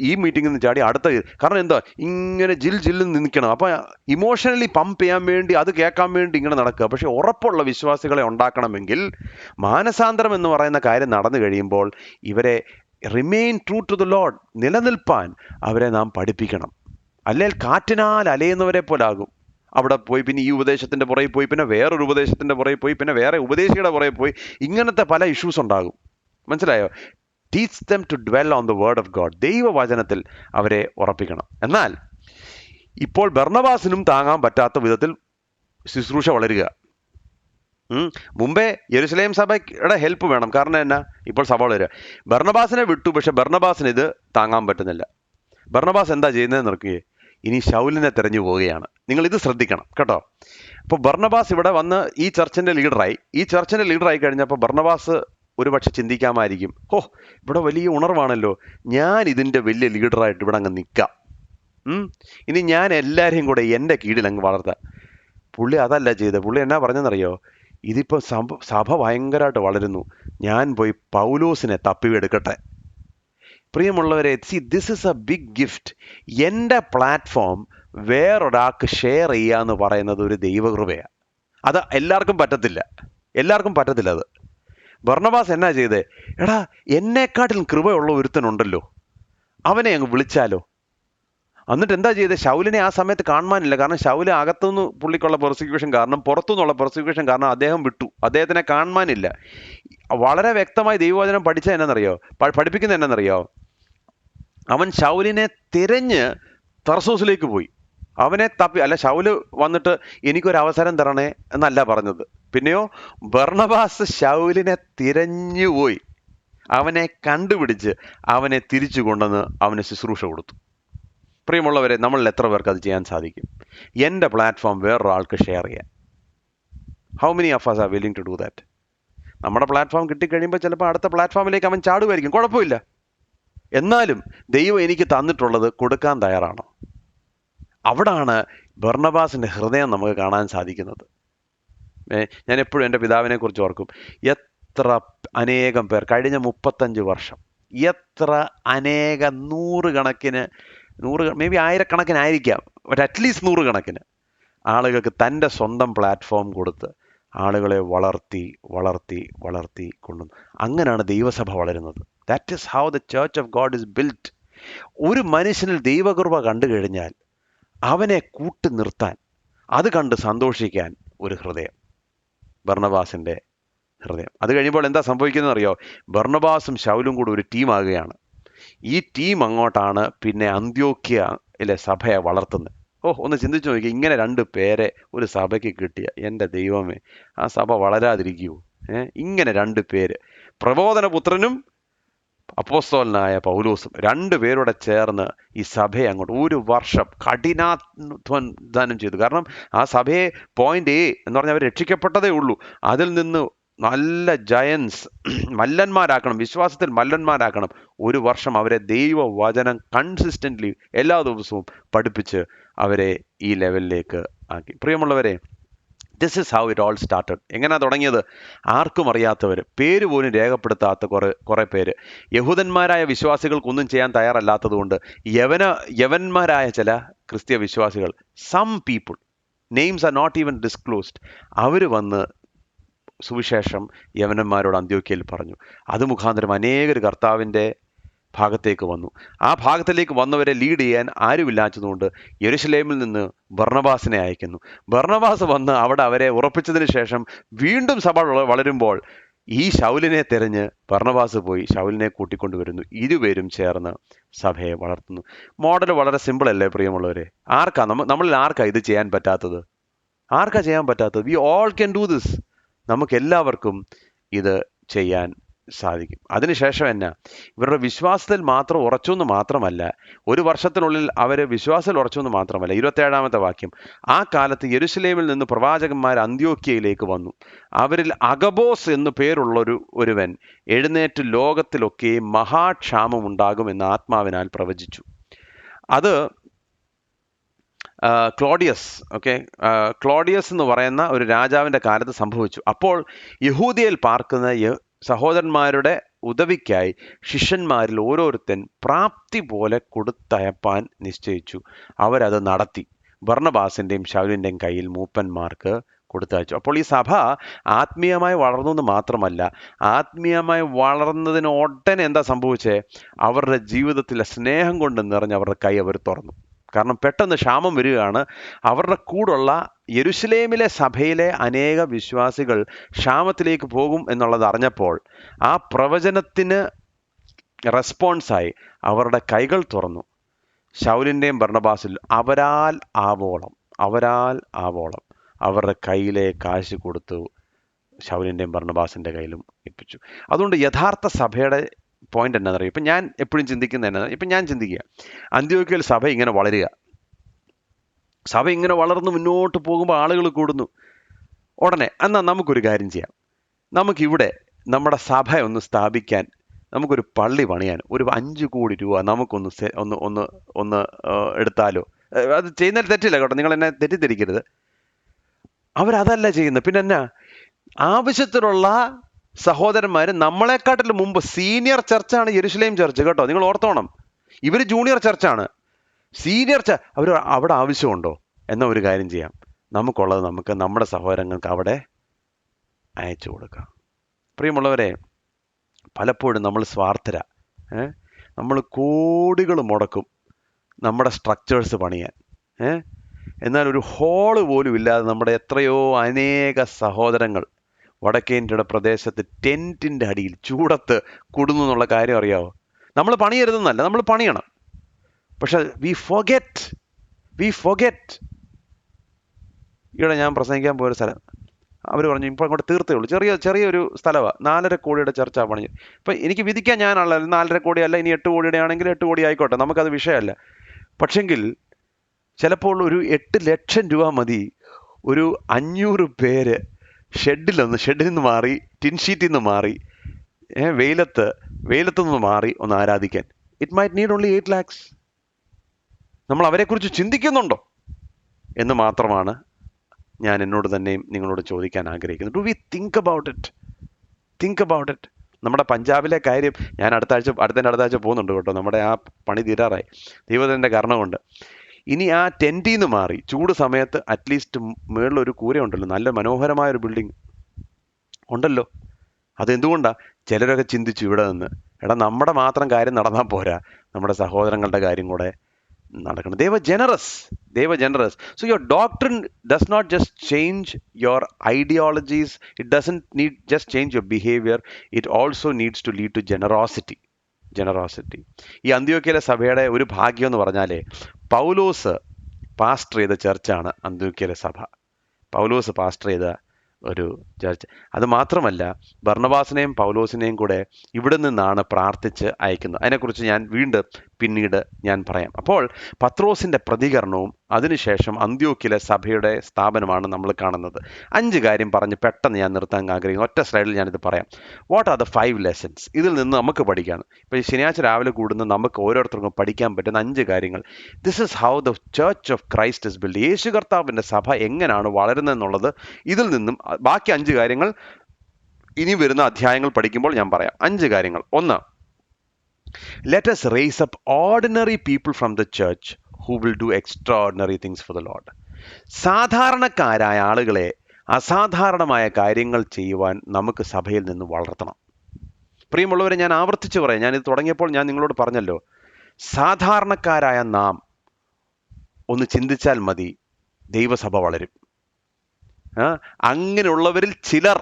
ഈ മീറ്റിങ്ങിൽ നിന്ന് ചാടി അടുത്ത. കാരണം എന്താ? ഇങ്ങനെ ജില്ലിൽ നിൽക്കണം. അപ്പോൾ ഇമോഷണലി പമ്പ് ചെയ്യാൻ വേണ്ടി, അത് കേൾക്കാൻ വേണ്ടി ഇങ്ങനെ നടക്കുക. പക്ഷെ ഉറപ്പുള്ള വിശ്വാസികളെ ഉണ്ടാക്കണമെങ്കിൽ മാനസാന്തരം എന്ന് പറയുന്ന കാര്യം നടന്നു കഴിയുമ്പോൾ ഇവരെ remain true to the Lord, നിലനിൽപ്പാൻ അവരെ നാം പഠിപ്പിക്കണം. അല്ലെങ്കിൽ കാറ്റിനാൽ അലയുന്നവരെ പോലാകും. അവിടെ പോയി പിന്നെ ഈ ഉപദേശത്തിൻ്റെ പുറകെ പോയി, പിന്നെ വേറൊരു ഉപദേശത്തിൻ്റെ പുറകെ പോയി, പിന്നെ വേറെ ഉപദേശിയുടെ പുറകെ പോയി, ഇങ്ങനത്തെ പല ഇഷ്യൂസ് ഉണ്ടാകും. മനസ്സിലായോ? Teach them to dwell on the word of God. ദൈവവചനത്തിൽ അവരെ ഉറപ്പിക്കണം. എന്നാൽ ഇപ്പോൾ ബർന്നബാസിനും താങ്ങാൻ പറ്റാത്ത വിധത്തിൽ ശുശ്രൂഷ വളരുക. മുമ്പേ യെരുശലേം സഭയുടെ ഹെൽപ്പ് വേണം. കാരണം എന്നാ? ഇപ്പോൾ സഭ വളരുക. ബർന്നബാസിനെ വിട്ടു, പക്ഷെ ബർന്നബാസിന് ഇത് താങ്ങാൻ പറ്റുന്നില്ല. ബർന്നബാസ് എന്താ ചെയ്യുന്നതെന്ന് നോക്കിയേ? ഇനി ശൗലിനെ തിരഞ്ഞു പോവുകയാണ്. നിങ്ങൾ ഇത് ശ്രദ്ധിക്കണം കേട്ടോ. അപ്പോൾ ബർന്നബാസ് ഇവിടെ വന്ന് ഈ ചർച്ചിൻ്റെ ലീഡറായി കഴിഞ്ഞപ്പോൾ ബർന്നബാസ് ഒരുപക്ഷെ ചിന്തിക്കാമായിരിക്കും, ഇവിടെ വലിയ ഉണർവാണല്ലോ, ഞാൻ ഇതിൻ്റെ വലിയ ലീഡറായിട്ട് ഇവിടെ അങ്ങ് നിൽക്കാം, ഇനി ഞാൻ എല്ലാവരെയും കൂടെ എൻ്റെ കീഴിൽ അങ്ങ് വളർത്താം. പുള്ളി അതല്ല ചെയ്തത്. പുള്ളി എന്നാ പറഞ്ഞെന്നറിയോ? ഇതിപ്പോൾ സഭ ഭയങ്കരമായിട്ട് വളരുന്നു, ഞാൻ പോയി പൗലോസിനെ തപ്പിയെടുക്കട്ടെ. പ്രിയമുള്ളവരെ, this is a big gift. എൻ്റെ പ്ലാറ്റ്ഫോം വേറൊരാൾക്ക് ഷെയർ ചെയ്യുക എന്ന് പറയുന്നത് ഒരു ദൈവകൃപയാണ്. അത് എല്ലാവർക്കും പറ്റത്തില്ല അത്. ബർന്നബാസ് എന്നാ ചെയ്തേ? എടാ, എന്നെക്കാട്ടിലും കൃപയുള്ള ഒരുത്തനുണ്ടല്ലോ, അവനെ അങ്ങ് വിളിച്ചാലോ. എന്നിട്ട് എന്താ ചെയ്തത്? ശൗലിനെ ആ സമയത്ത് കാണാനില്ല. കാരണം ശൗല് അകത്തുനിന്ന് പുള്ളിക്കുള്ള പെർസിക്യൂഷൻ കാരണം, പുറത്തുനിന്നുള്ള പെർസിക്യൂഷൻ കാരണം അദ്ദേഹം വിട്ടു. അദ്ദേഹത്തിനെ കാണാനില്ല. വളരെ വ്യക്തമായി ദൈവവചനം പഠിപ്പിക്കുന്നത് എന്നറിയോ? അവൻ ശൗലിനെ തിരഞ്ഞ് തർസോസിലേക്ക് പോയി. അവനെ തപ്പി. അല്ല, ശൗല് വന്നിട്ട് എനിക്കൊരു അവസരം തരണേ എന്നല്ല പറഞ്ഞത്. പിന്നെയോ ബർന്നബാസ് ശൗലിനെ തിരഞ്ഞുപോയി, അവനെ കണ്ടുപിടിച്ച് അവനെ തിരിച്ചു കൊണ്ടുവന്ന് അവന് ശുശ്രൂഷ കൊടുത്തു. പ്രിയമുള്ളവരെ, നമ്മളിൽ എത്ര പേർക്ക് അത് ചെയ്യാൻ സാധിക്കും? എൻ്റെ പ്ലാറ്റ്ഫോം വേറൊരാൾക്ക് ഷെയർ ചെയ്യാൻ. How many of us are willing to do that? നമ്മുടെ പ്ലാറ്റ്ഫോം കിട്ടിക്കഴിയുമ്പോൾ ചിലപ്പോൾ അടുത്ത പ്ലാറ്റ്ഫോമിലേക്ക് അവൻ ചാടുമായിരിക്കും, കുഴപ്പമില്ല. എന്നാലും ദൈവം എനിക്ക് തന്നിട്ടുള്ളത് കൊടുക്കാൻ തയ്യാറാണോ? അവിടാണ് ബർന്നബാസിൻ്റെ ഹൃദയം നമുക്ക് കാണാൻ സാധിക്കുന്നത്. ഞാൻ എപ്പോഴും എൻ്റെ പിതാവിനെ കുറിച്ച് ഓർക്കും. എത്ര അനേകം പേർ കഴിഞ്ഞ 35 വർഷം, എത്ര അനേകം നൂറുകണക്കിന്, മേ ബി ആയിരക്കണക്കിനായിരിക്കാം, ബട്ട് അറ്റ്ലീസ്റ്റ് നൂറുകണക്കിന് ആളുകൾക്ക് തൻ്റെ സ്വന്തം പ്ലാറ്റ്ഫോം കൊടുത്ത് ആളുകളെ വളർത്തി കൊണ്ടുവന്നു. അങ്ങനെയാണ് ദൈവസഭ വളരുന്നത്. That is how the church of God is built. ഒരു മനുഷ്യനിൽ ദൈവകൃപ കണ്ടു കഴിഞ്ഞാൽ അവനെ കൂട്ടി നിർത്താൻ, അത് കണ്ട് സന്തോഷിക്കാൻ ഒരു ഹൃദയം. ബർന്നബാസിൻ്റെ ഹൃദയം. അത് കഴിയുമ്പോൾ എന്താ സംഭവിക്കുന്നത് അറിയോ? ബർണബാസും ശൗലും കൂടി ഒരു ടീമാകുകയാണ്. ഈ ടീം അങ്ങോട്ടാണ് പിന്നെ അന്ത്യോക്യയിലെ സഭയെ വളർത്തുന്നത്. ഒന്ന് ചിന്തിച്ചു നോക്കി, ഇങ്ങനെ 2 പേരെ ഒരു സഭയ്ക്ക് കിട്ടിയ എൻ്റെ ദൈവമേ, ആ സഭ വളരാതിരിക്കുമോ? ഇങ്ങനെ 2 പേര്, പ്രബോധനപുത്രനും അപ്പോസ്തലനായ പൗലോസും, 2 പേരോടെ ചേർന്ന് ഈ സഭയെ അങ്ങോട്ട് 1 വർഷം കഠിനാധ്വാനം ചെയ്തു. കാരണം ആ സഭയെ പോയിന്റ് എ എന്ന് പറഞ്ഞാൽ അവർ രക്ഷിക്കപ്പെട്ടതേ ഉള്ളൂ, അതിൽ നിന്ന് നല്ല ജയൻസ് മല്ലന്മാരാക്കണം, വിശ്വാസത്തിൽ മല്ലന്മാരാക്കണം. 1 വർഷം അവരെ ദൈവവചനം കൺസിസ്റ്റൻ്റ്ലി എല്ലാ ദിവസവും പഠിപ്പിച്ച് അവരെ ഈ ലെവലിലേക്ക് ആക്കി. പ്രിയമുള്ളവരെ, this is how it all started. എങ്ങനെയാണ് തുടങ്ങിയത്? ആർക്കും അറിയാത്തവർ, പേര് പോലും രേഖപ്പെടുത്താത്ത കുറേ പേര്, യഹൂദന്മാരായ വിശ്വാസികൾക്കൊന്നും ചെയ്യാൻ തയ്യാറല്ലാത്തതുകൊണ്ട് യവന്മാരായ ചില ക്രിസ്തീയ വിശ്വാസികൾ, some people, names are not even disclosed, അവർ വന്ന് സുവിശേഷം യവനന്മാരോട് അന്ത്യോക്യയിൽ പറഞ്ഞു. അത് മുഖാന്തരം അനേകർ കർത്താവിൻ്റെ ഭാഗത്തേക്ക് വന്നു. ആ ഭാഗത്തിലേക്ക് വന്നവരെ ലീഡ് ചെയ്യാൻ ആരുമില്ലാത്തതുകൊണ്ട് യെരുശലേമിൽ നിന്ന് ബർണബാസിനെ അയക്കുന്നു. ബർണബാസ് വന്ന് അവിടെ അവരെ ഉറപ്പിച്ചതിന് ശേഷം വീണ്ടും സഭ വളരുമ്പോൾ ഈ ശൗലിനെ തിരഞ്ഞ് ബർണബാസ് പോയി ശൗലിനെ കൂട്ടിക്കൊണ്ടുവരുന്നു. 2 പേരും ചേർന്ന് സഭയെ വളർത്തുന്നു. മോഡൽ വളരെ സിമ്പിൾ അല്ലേ പ്രിയമുള്ളവരെ? നമ്മളിൽ ആർക്കാ ഇത് ചെയ്യാൻ പറ്റാത്തത്? ആർക്കാ ചെയ്യാൻ പറ്റാത്തത്? We all can do this. നമുക്ക് എല്ലാവർക്കും ഇത് ചെയ്യാൻ സാധിക്കും. അതിനുശേഷം എന്നാ, ഇവരുടെ വിശ്വാസത്തിൽ മാത്രം ഉറച്ചെന്ന് മാത്രമല്ല, 1 വർഷത്തിനുള്ളിൽ അവർ വിശ്വാസത്തിൽ ഉറച്ചെന്ന് മാത്രമല്ല, 27-ാമത്തെ വാക്യം, ആ കാലത്ത് യെരുശലേമിൽ നിന്ന് പ്രവാചകന്മാർ അന്ത്യോക്യയിലേക്ക് വന്നു. അവരിൽ അഗബോസ് എന്നു ഒരുവൻ എഴുന്നേറ്റ് ലോകത്തിലൊക്കെ മഹാക്ഷാമമുണ്ടാകുമെന്ന് ആത്മാവിനാൽ പ്രവചിച്ചു. അത് ക്ലോഡിയസ് എന്ന് പറയുന്ന ഒരു രാജാവിൻ്റെ കാലത്ത് സംഭവിച്ചു. അപ്പോൾ യഹൂദിയയിൽ പാർക്കുന്ന സഹോദരന്മാരുടെ ഉദവിക്കായി ശിഷ്യന്മാരിൽ ഓരോരുത്തൻ പ്രാപ്തി പോലെ കൊടുത്തയപ്പാൻ നിശ്ചയിച്ചു. അവരത് നടത്തി ബർണബാസിൻ്റെയും ശൗലിൻ്റെയും കയ്യിൽ മൂപ്പന്മാർക്ക് കൊടുത്തയച്ചു. അപ്പോൾ ഈ സഭ ആത്മീയമായി വളർന്നു എന്ന് മാത്രമല്ല, ആത്മീയമായി വളർന്നതിന് ഉടനെ എന്താ സംഭവിച്ചേ? അവരുടെ ജീവിതത്തിലെ സ്നേഹം കൊണ്ട് നിറഞ്ഞ് അവരുടെ കൈ അവർ തുറന്നു. കാരണം പെട്ടെന്ന് ക്ഷാമം വരികയാണ്. അവരുടെ കൂടുള്ള യെരുശലേമിലെ സഭയിലെ അനേക വിശ്വാസികൾ ക്ഷാമത്തിലേക്ക് പോകും എന്നുള്ളത് അറിഞ്ഞപ്പോൾ ആ പ്രവചനത്തിന് റെസ്പോൺസായി അവരുടെ കൈകൾ തുറന്നു. ശൗലിൻ്റെയും ബർണബാസിൽ അവരാൽ ആവോളം അവരുടെ കയ്യിലെ കാശ് കൊടുത്തു ശൗലിൻ്റെയും ബർണബാസിൻ്റെ കയ്യിലും ഏൽപ്പിച്ചു. അതുകൊണ്ട് യഥാർത്ഥ സഭയുടെ പോയിന്റ് എന്നാണെന്നറിയാം. ഇപ്പം ഞാൻ എപ്പോഴും ചിന്തിക്കുന്നത് എന്നാ, ഇപ്പം ഞാൻ ചിന്തിക്കുക, അന്ത്യോക്യയിൽ സഭ ഇങ്ങനെ വളരുക, സഭ ഇങ്ങനെ വളർന്ന് മുന്നോട്ട് പോകുമ്പോൾ ആളുകൾ കൂടുന്നു. ഉടനെ എന്നാൽ നമുക്കൊരു കാര്യം ചെയ്യാം, നമുക്കിവിടെ നമ്മുടെ സഭ ഒന്ന് സ്ഥാപിക്കാൻ, നമുക്കൊരു പള്ളി പണിയാൻ ഒരു 5 കോടി രൂപ നമുക്കൊന്ന് എടുത്താലോ? അത് ചെയ്യുന്നതിൽ തെറ്റില്ല കേട്ടോ, നിങ്ങൾ എന്നെ തെറ്റിദ്ധരിക്കരുത്. അവരതല്ല ചെയ്യുന്നത്. പിന്നെ എന്നാ, ആവശ്യത്തിലുള്ള സഹോദരന്മാർ നമ്മളെക്കാട്ടിലും മുമ്പ് സീനിയർ ചർച്ചാണ് യെരുശലേം ചർച്ച് കേട്ടോ, നിങ്ങൾ ഓർത്തോണം. ഇവർ ജൂനിയർ ചർച്ചാണ്, സീനിയർ അവർ അവിടെ ആവശ്യമുണ്ടോ? എന്ന ഒരു കാര്യം ചെയ്യാം, നമുക്കുള്ളത് നമുക്ക് നമ്മുടെ സഹോദരങ്ങൾക്ക് അവിടെ അയച്ചു കൊടുക്കാം. പ്രിയമുള്ളവരെ, പലപ്പോഴും നമ്മൾ സ്വാർത്ഥര, നമ്മൾ കോടികൾ മുടക്കും നമ്മുടെ സ്ട്രക്ചേഴ്സ് പണിയാൻ, എന്നാൽ ഒരു ഹോള് പോലും ഇല്ലാതെ നമ്മുടെ എത്രയോ അനേക സഹോദരങ്ങൾ വടക്കേ ഇന്ത്യയുടെ പ്രദേശത്ത് ടെൻറ്റിൻ്റെ അടിയിൽ ചൂടത്ത് കൂടുന്നു എന്നുള്ള കാര്യം അറിയാവോ? നമ്മൾ പണിയരുതെന്നല്ല, നമ്മൾ പണിയണം. പക്ഷെ വി ഫോഗെറ്റ്. ഇവിടെ ഞാൻ പ്രസംഗിക്കാൻ പോയൊരു സ്ഥലം, അവർ പറഞ്ഞു ഇപ്പോൾ അങ്ങോട്ട് തീർത്തേ ഉള്ളൂ, ചെറിയൊരു സ്ഥലമാണ്, 4.5 കോടിയുടെ ചർച്ച പണി. ഇപ്പം എനിക്ക് വിധിക്കാൻ ഞാനുള്ള 4.5 കോടിയല്ല, ഇനി 8 കോടിയുടെ ആണെങ്കിൽ 8 കോടി ആയിക്കോട്ടെ, നമുക്കത് വിഷയമല്ല. പക്ഷെങ്കിൽ ചിലപ്പോൾ ഒരു 8 ലക്ഷം രൂപ മതി ഒരു 500 പേര് ഷെഡിൽ നിന്ന് മാറി, ടിൻഷീറ്റിൽ നിന്ന് മാറി, വെയിലത്ത് നിന്ന് മാറി ഒന്ന് ആരാധിക്കാൻ. It might need only 8 lakhs. നമ്മൾ അവരെക്കുറിച്ച് ചിന്തിക്കുന്നുണ്ടോ എന്ന് മാത്രമാണ് ഞാൻ എന്നോട് തന്നെയും നിങ്ങളോട് ചോദിക്കാൻ ആഗ്രഹിക്കുന്നത്. Do we think about it? നമ്മുടെ പഞ്ചാബിലെ കാര്യം ഞാൻ അടുത്ത ആഴ്ച പോകുന്നുണ്ട് കേട്ടോ. നമ്മുടെ ആ പണി തീരാറായി ദൈവത്തിൻ്റെ കരുണ കൊണ്ട്. ഇനി ആ ടെൻറ്റിൽ നിന്ന് മാറി ചൂട് സമയത്ത് അറ്റ്ലീസ്റ്റ് മുകളിലൊരു കൂരയുണ്ടല്ലോ, നല്ല മനോഹരമായൊരു ബിൽഡിംഗ് ഉണ്ടല്ലോ. അതെന്തുകൊണ്ടാണ്? ചിലരൊക്കെ ചിന്തിച്ചു ഇവിടെ നിന്ന്, നമ്മുടെ മാത്രം കാര്യം നടന്നാൽ പോരാ, നമ്മുടെ സഹോദരങ്ങളുടെ കാര്യം കൂടെ നടക്കണം. they were generous. So your doctrine does not just change your ideologies, it doesn't need just change your behavior, it also needs to lead to generosity. ഈ അന്ത്യോക്യയിലെ സഭയുടെ ഒരു ഭാഗ്യം എന്ന് പറഞ്ഞാലേ, പൗലോസ് പാസ്റ്റർ ചെയ്ത ചർച്ചാണ് അന്ത്യോക്യയിലെ സഭ. പൗലോസ് പാസ്റ്റർ ചെയ്ത ഒരു ചർച്ച്. അത് മാത്രമല്ല, ബർണബാസിനെയും പൗലോസിനെയും കൂടെ ഇവിടെ നിന്നാണ് പ്രാർത്ഥിച്ച് അയക്കുന്നത്. അതിനെക്കുറിച്ച് ഞാൻ പിന്നീട് ഞാൻ പറയാം. അപ്പോൾ പത്രോസിൻ്റെ പ്രതികരണവും അതിനുശേഷം അന്ത്യോക്യയിലെ സഭയുടെ സ്ഥാപനമാണ് നമ്മൾ കാണുന്നത്. 5 കാര്യം പറഞ്ഞ് പെട്ടെന്ന് ഞാൻ നിർത്താൻ ആഗ്രഹിക്കുന്നു. ഒറ്റ സ്ലൈഡിൽ ഞാനിത് പറയാം. What are the 5 lessons? ഇതിൽ നിന്ന് നമുക്ക് പഠിക്കാം. ഇപ്പോൾ ഈ ശനിയാഴ്ച രാവിലെ കൂടുന്ന നമുക്ക് ഓരോരുത്തർക്കും പഠിക്കാൻ പറ്റുന്ന 5 കാര്യങ്ങൾ. This is how the church of Christ is build. യേശു കർത്താവിൻ്റെ സഭ എങ്ങനെയാണ് വളരുന്നതെന്നുള്ളത് ഇതിൽ നിന്നും. ബാക്കി 5 കാര്യങ്ങൾ ഇനി വരുന്ന അധ്യായങ്ങൾ പഠിക്കുമ്പോൾ ഞാൻ പറയാം. 5 കാര്യങ്ങൾ. 1, let us raise up ordinary people from the church who will do extraordinary things for the Lord. സാധാരണക്കാരായ ആളുകളെ അസാധാരണമായ കാര്യങ്ങൾ ചെയ്യുവാൻ നമുക്ക് സഭയിൽ നിന്ന് വളർത്തണം. പ്രിയമുള്ളവരെ, ഞാൻ ആവർത്തിച്ച് പറയാം. ഞാനിത് തുടങ്ങിയപ്പോൾ ഞാൻ നിങ്ങളോട് പറഞ്ഞല്ലോ, സാധാരണക്കാരായ നാം ഒന്ന് ചിന്തിച്ചാൽ മതി, ദൈവസഭ വളരും. അങ്ങനെയുള്ളവരിൽ ചിലർ,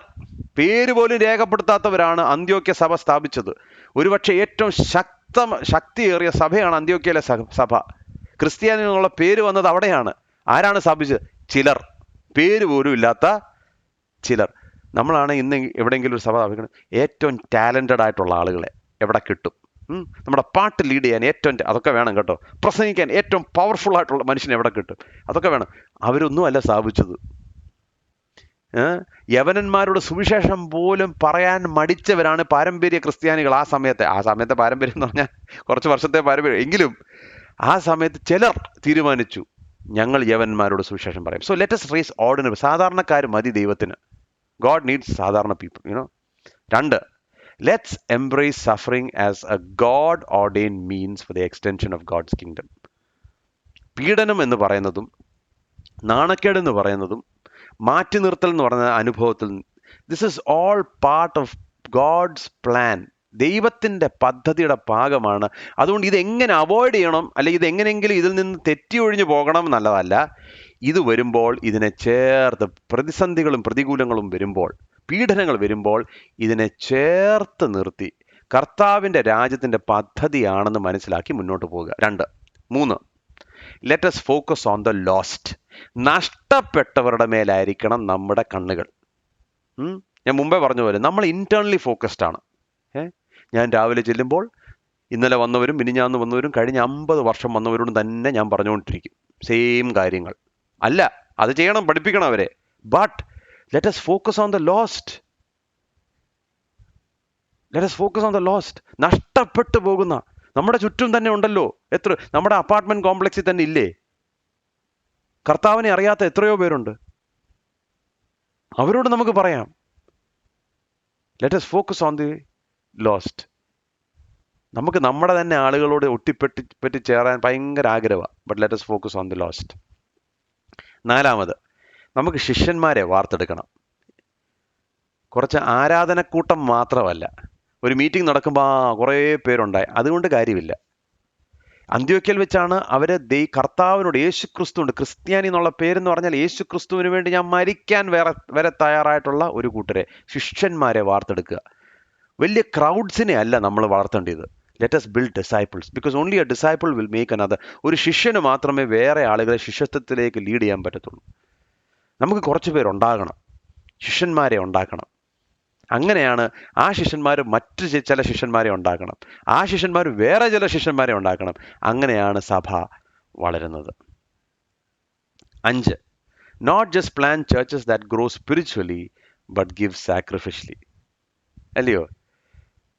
പേര് പോലും രേഖപ്പെടുത്താത്തവരാണ് അന്ത്യോക്യ സഭ സ്ഥാപിച്ചത്. ഒരുപക്ഷെ ഏറ്റവും ശക്തിയേറിയ സഭയാണ് അന്ത്യോക്യയിലെ സഭ. ക്രിസ്ത്യാനി എന്നുള്ള പേര് വന്നത് അവിടെയാണ്. ആരാണ് സ്ഥാപിച്ചത്? ചിലർ, പേര് പോലും ഇല്ലാത്ത ചിലർ. നമ്മളാണ് ഇന്ന് എവിടെയെങ്കിലും ഒരു സഭ സ്ഥാപിക്കണം, ഏറ്റവും ടാലൻറ്റഡ് ആയിട്ടുള്ള ആളുകളെ എവിടെ കിട്ടും? നമ്മുടെ പാട്ട് ലീഡ് ചെയ്യാൻ അതൊക്കെ വേണം കേട്ടോ. പ്രസംഗിക്കാൻ ഏറ്റവും പവർഫുൾ ആയിട്ടുള്ള മനുഷ്യനെ എവിടെ കിട്ടും? അതൊക്കെ വേണം. അവരൊന്നും അല്ല സ്ഥാപിച്ചത്. യവനന്മാരോട് സുവിശേഷം പോലും പറയാൻ മടിച്ചവരാണ് പാരമ്പര്യ ക്രിസ്ത്യാനികൾ. ആ സമയത്തെ പാരമ്പര്യം എന്ന് പറഞ്ഞാൽ കുറച്ച് വർഷത്തെ പാരമ്പര്യം എങ്കിലും, ആ സമയത്ത് ചിലർ തീരുമാനിച്ചു, ഞങ്ങൾ യവന്മാരോട് സുവിശേഷം പറയും. So let us raise ordinary. സാധാരണക്കാർ മതി ദൈവത്തിന്. ഗോഡ് നീഡ്സ് സാധാരണ people. 2, let's embrace suffering as a God ordained means for the extension of God's kingdom. പീഡനം എന്ന് പറയുന്നതും നാണക്കേട് എന്ന് പറയുന്നതും മാറ്റി നിർത്തൽ എന്ന് പറയുന്ന അനുഭവത്തിൽ, this is all part of God's plan. ദൈവത്തിൻ്റെ പദ്ധതിയുടെ ഭാഗമാണ്. അതുകൊണ്ട് ഇതെങ്ങനെ അവോയ്ഡ് ചെയ്യണം, അല്ലെങ്കിൽ ഇതെങ്ങനെയെങ്കിലും ഇതിൽ നിന്ന് തെറ്റി ഒഴിഞ്ഞു പോകണം എന്നുള്ളതല്ല. ഇത് വരുമ്പോൾ ഇതിനെ ചേർത്ത്, പ്രതിസന്ധികളും പ്രതികൂലങ്ങളും വരുമ്പോൾ, പീഡനങ്ങൾ വരുമ്പോൾ ഇതിനെ ചേർത്ത് നിർത്തി കർത്താവിൻ്റെ രാജ്യത്തിൻ്റെ പദ്ധതിയാണെന്ന് മനസ്സിലാക്കി മുന്നോട്ട് പോവുക. 2, 3, let us focus on the lost. നഷ്ടപ്പെട്ടവരുടെ മേലായിരിക്കണം നമ്മുടെ കണ്ണുകൾ. ഞാൻ മുമ്പേ പറഞ്ഞ പോലെ നമ്മൾ ഇന്റേണലി ഫോക്കസ്ഡ് ആണ്. ഞാൻ രാവിലെ ചെല്ലുമ്പോൾ ഇന്നലെ വന്നവരും മിനിഞ്ഞാന്ന് വന്നവരും കഴിഞ്ഞ 50 വർഷം വന്നവരോടും തന്നെ ഞാൻ പറഞ്ഞുകൊണ്ടിരിക്കും സെയിം കാര്യങ്ങൾ. അല്ല, അത് ചെയ്യണം, പഠിപ്പിക്കണം അവരെ. But let us focus on the lost. Let us focus on the lost. നഷ്ടപ്പെട്ടു പോകുന്ന നമ്മുടെ ചുറ്റും തന്നെ ഉണ്ടല്ലോ. നമ്മുടെ അപ്പാർട്ട്മെന്റ് കോംപ്ലക്സിൽ തന്നെ ഇല്ലേ കർത്താവിനെ അറിയാത്ത എത്രയോ പേരുണ്ട്. അവരോട് നമുക്ക് പറയാം, let us focus on the lost. നമുക്ക് നമ്മുടെ തന്നെ ആളുകളോട് ഒട്ടിപ്പറ്റി ചേരാൻ ഭയങ്കര ആഗ്രഹമാണ്. But let us focus on the lost. 4, നമുക്ക് ശിഷ്യന്മാരെ വാർത്തെടുക്കണം. കുറച്ച് ആരാധനക്കൂട്ടം മാത്രമല്ല. ഒരു മീറ്റിംഗ് നടക്കുമ്പോൾ കുറേ പേരുണ്ടായി, അതുകൊണ്ട് കാര്യമില്ല. അന്ത്യോക്യയിൽ വെച്ചാണ് അവര് കർത്താവിനോട്, യേശു ക്രിസ്തുവിൻ്റെ, ക്രിസ്ത്യാനി എന്നുള്ള പേരെന്ന് പറഞ്ഞാൽ യേശു ക്രിസ്തുവിന് വേണ്ടി ഞാൻ മരിക്കാൻ വരെ തയ്യാറായിട്ടുള്ള ഒരു കൂട്ടരെ, ശിഷ്യന്മാരെ വാർത്തെടുക്കുക. വലിയ ക്രൗഡ്സിനെ അല്ല നമ്മൾ വളർത്തേണ്ടത്. Let us build disciples because only a disciple will make another. ഒരു ശിഷ്യന് മാത്രമേ വേറെ ആളുകളെ ശിഷ്യത്വത്തിലേക്ക് ലീഡ് ചെയ്യാൻ പറ്റത്തുള്ളൂ. നമുക്ക് കുറച്ച് പേരുണ്ടാകണം, ശിഷ്യന്മാരെ ഉണ്ടാക്കണം. അങ്ങനെയാണ് ആ ശിഷ്യന്മാർ മറ്റു ചില ശിഷ്യന്മാരെ ഉണ്ടാക്കണം, ആ ശിഷ്യന്മാർ വേറെ ചില ശിഷ്യന്മാരെ ഉണ്ടാക്കണം. അങ്ങനെയാണ് സഭ വളരുന്നത്. 5, not just plan churches that grow spiritually but give sacrificially. അല്ലയോ?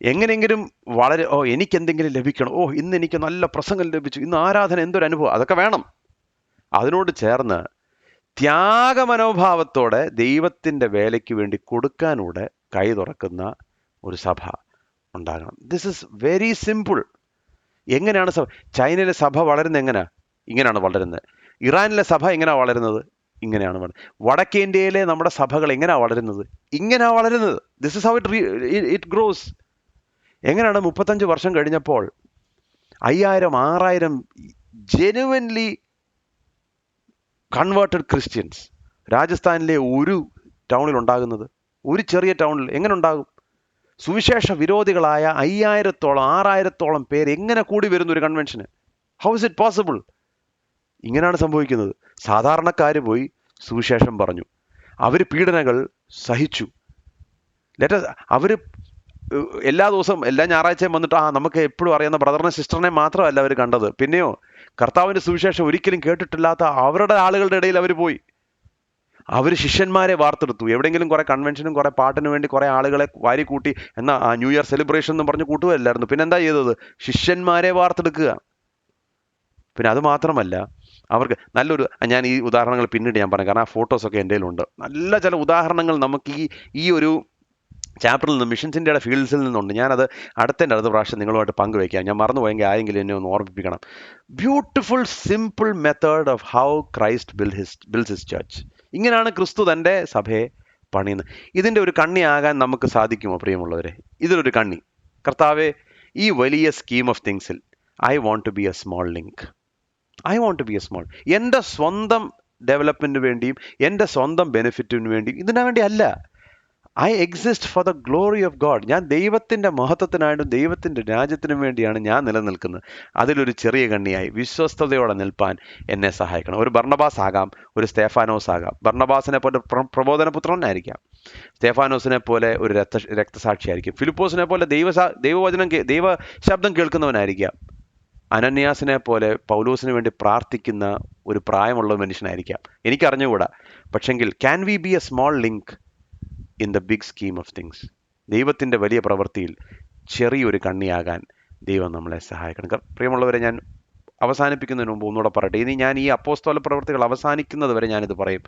എങ്ങനെയെങ്കിലും വളരെ എനിക്കെന്തെങ്കിലും ലഭിക്കണം, ഇന്ന് എനിക്ക് നല്ല പ്രസംഗം ലഭിച്ചു, ഇന്ന് ആരാധന എന്തൊരു അനുഭവം, അതൊക്കെ വേണം. അതിനോട് ചേർന്ന് ത്യാഗമനോഭാവത്തോടെ ദൈവത്തിൻ്റെ വേലയ്ക്ക് വേണ്ടി കൊടുക്കാനൂടെ കൈ തുറക്കുന്ന ഒരു സഭ ഉണ്ടാകണം. This is very simple. എങ്ങനെയാണ് ചൈനയിലെ സഭ വളരുന്നത്? ഇങ്ങനെയാണ് വളരുന്നത്. ഇറാനിലെ സഭ എങ്ങനെയാണ് വളരുന്നത്? ഇങ്ങനെയാണ് വളരുന്നത്. വടക്കേ ഇന്ത്യയിലെ നമ്മുടെ സഭകൾ എങ്ങനെയാണ് വളരുന്നത്? ഇങ്ങനെയാണ് വളരുന്നത്. This is how it gross. എങ്ങനെയാണ് 35 വർഷം കഴിഞ്ഞപ്പോൾ 5000, 6000 ജെനുവൻലി കൺവേർട്ടഡ് ക്രിസ്ത്യൻസ് രാജസ്ഥാനിലെ ഒരു ടൗണിൽ ഉണ്ടാകുന്നത്? ഒരു ചെറിയ ടൗണിൽ എങ്ങനെ ഉണ്ടാകും? സുവിശേഷ വിരോധികളായ 5000-ഓളം 6000-ഓളം പേര് എങ്ങനെ കൂടി വരുന്നു ഒരു കൺവെൻഷന്? How is it possible? ഇങ്ങനെയാണ് സംഭവിക്കുന്നത്. സാധാരണക്കാർ പോയി സുവിശേഷം പറഞ്ഞു, അവർ പീഡനങ്ങൾ സഹിച്ചു. അവർ എല്ലാ ദിവസവും എല്ലാ ഞായറാഴ്ചയും വന്നിട്ട് നമുക്ക് എപ്പോഴും അറിയാവുന്ന ബ്രദറിനെ സിസ്റ്ററിനെ മാത്രമല്ല അവർ കണ്ടത്, പിന്നെയോ കർത്താവിൻ്റെ സുവിശേഷം ഒരിക്കലും കേട്ടിട്ടില്ലാത്ത അവരുടെ ആളുകളുടെ ഇടയിൽ അവർ പോയി. അവർ ശിഷ്യന്മാരെ വാർത്തെടുത്തു. എവിടെയെങ്കിലും കുറെ കൺവെൻഷനും കുറെ പാട്ടിന് വേണ്ടി കുറെ ആളുകളെ വാരിക്കൂട്ടി എന്നാൽ ന്യൂ ഇയർ സെലിബ്രേഷൻ എന്ന് പറഞ്ഞ് കൂട്ടുകയല്ലായിരുന്നു. പിന്നെ എന്താ ചെയ്തത്? ശിഷ്യന്മാരെ വാർത്തെടുക്കുക. പിന്നെ അത് മാത്രമല്ല, അവർക്ക് നല്ലൊരു, ഞാൻ ഈ ഉദാഹരണങ്ങൾ പിന്നീട് ഞാൻ പറയാം, കാരണം ആ ഫോട്ടോസൊക്കെ എൻ്റെ കയ്യിലുണ്ട്. നല്ല ചില ഉദാഹരണങ്ങൾ നമുക്ക് ഈ ഒരു ചാപ്റ്ററിൽ നിന്ന് മിഷൻസ് ഇന്ത്യയുടെ ഫീൽഡ്സിൽ നിന്നുണ്ട്. ഞാനത് അടുത്ത പ്രാവശ്യം നിങ്ങളുമായിട്ട് പങ്കുവയ്ക്കാം. ഞാൻ മറന്നുപോയെങ്കിൽ ആരെങ്കിലും എന്നെ ഒന്ന് ഓർമ്മിപ്പിക്കണം. Beautiful simple method of how Christ builds his church. ഇങ്ങനെയാണ് ക്രിസ്തു തൻ്റെ സഭയെ പണിയുന്നത്. ഇതിൻ്റെ ഒരു കണ്ണിയാകാൻ നമുക്ക് സാധിക്കുമോ പ്രിയമുള്ളവരെ? ഇതിലൊരു കണ്ണി, കർത്താവെ, ഈ വലിയ സ്കീം ഓഫ് തിങ്സിൽ I want to be a small link. I want to be a small. എൻ്റെ സ്വന്തം ഡെവലപ്മെൻറ്റിന് വേണ്ടിയും എൻ്റെ സ്വന്തം ബെനിഫിറ്റിന് വേണ്ടിയും ഇതിനു വേണ്ടി അല്ല. I exist for the glory of God. ഞാൻ ദൈവത്തിൻ്റെ മഹത്വത്തിനായിട്ടും ദൈവത്തിൻ്റെ രാജ്യത്തിനും വേണ്ടിയാണ് ഞാൻ നിലനിൽക്കുന്നത്. അതിലൊരു ചെറിയ കണ്ണിയായി വിശ്വസ്തയോടെ നിൽപ്പാൻ എന്നെ സഹായിക്കണം. ഒരു ബർണബാസ് ആകാം, ഒരു സ്തേഫാനോസ് ആകാം. ബർണബാസിനെ പോലെ പ്രബോധനപുത്രനായിരിക്കാം, സ്തേഫാനോസിനെ പോലെ ഒരു രക്തസാക്ഷിയായിരിക്കും, ഫിലിപ്പോസിനെ പോലെ ദൈവ ശബ്ദം കേൾക്കുന്നവനായിരിക്കാം, അനന്യാസിനെ പോലെ പൗലോസിന് വേണ്ടി പ്രാർത്ഥിക്കുന്ന ഒരു പ്രായമുള്ള മനുഷ്യനായിരിക്കാം. എനിക്കറിഞ്ഞുകൂടാ. പക്ഷെങ്കിൽ can we be a small link in the big scheme of things? ദൈവത്തിൻ്റെ വലിയ പ്രവൃത്തിയിൽ ചെറിയൊരു കണ്ണിയാകാൻ ദൈവം നമ്മളെ സഹായിക്കണം. പ്രിയമുള്ളവരെ, ഞാൻ അവസാനിപ്പിക്കുന്നതിന് മുമ്പ് ഒന്നുകൂടെ പറയട്ടെ. ഇനി ഞാൻ ഈ അപ്പോസ്തല പ്രവൃത്തികൾ അവസാനിക്കുന്നത് വരെ ഞാനിത് പറയും.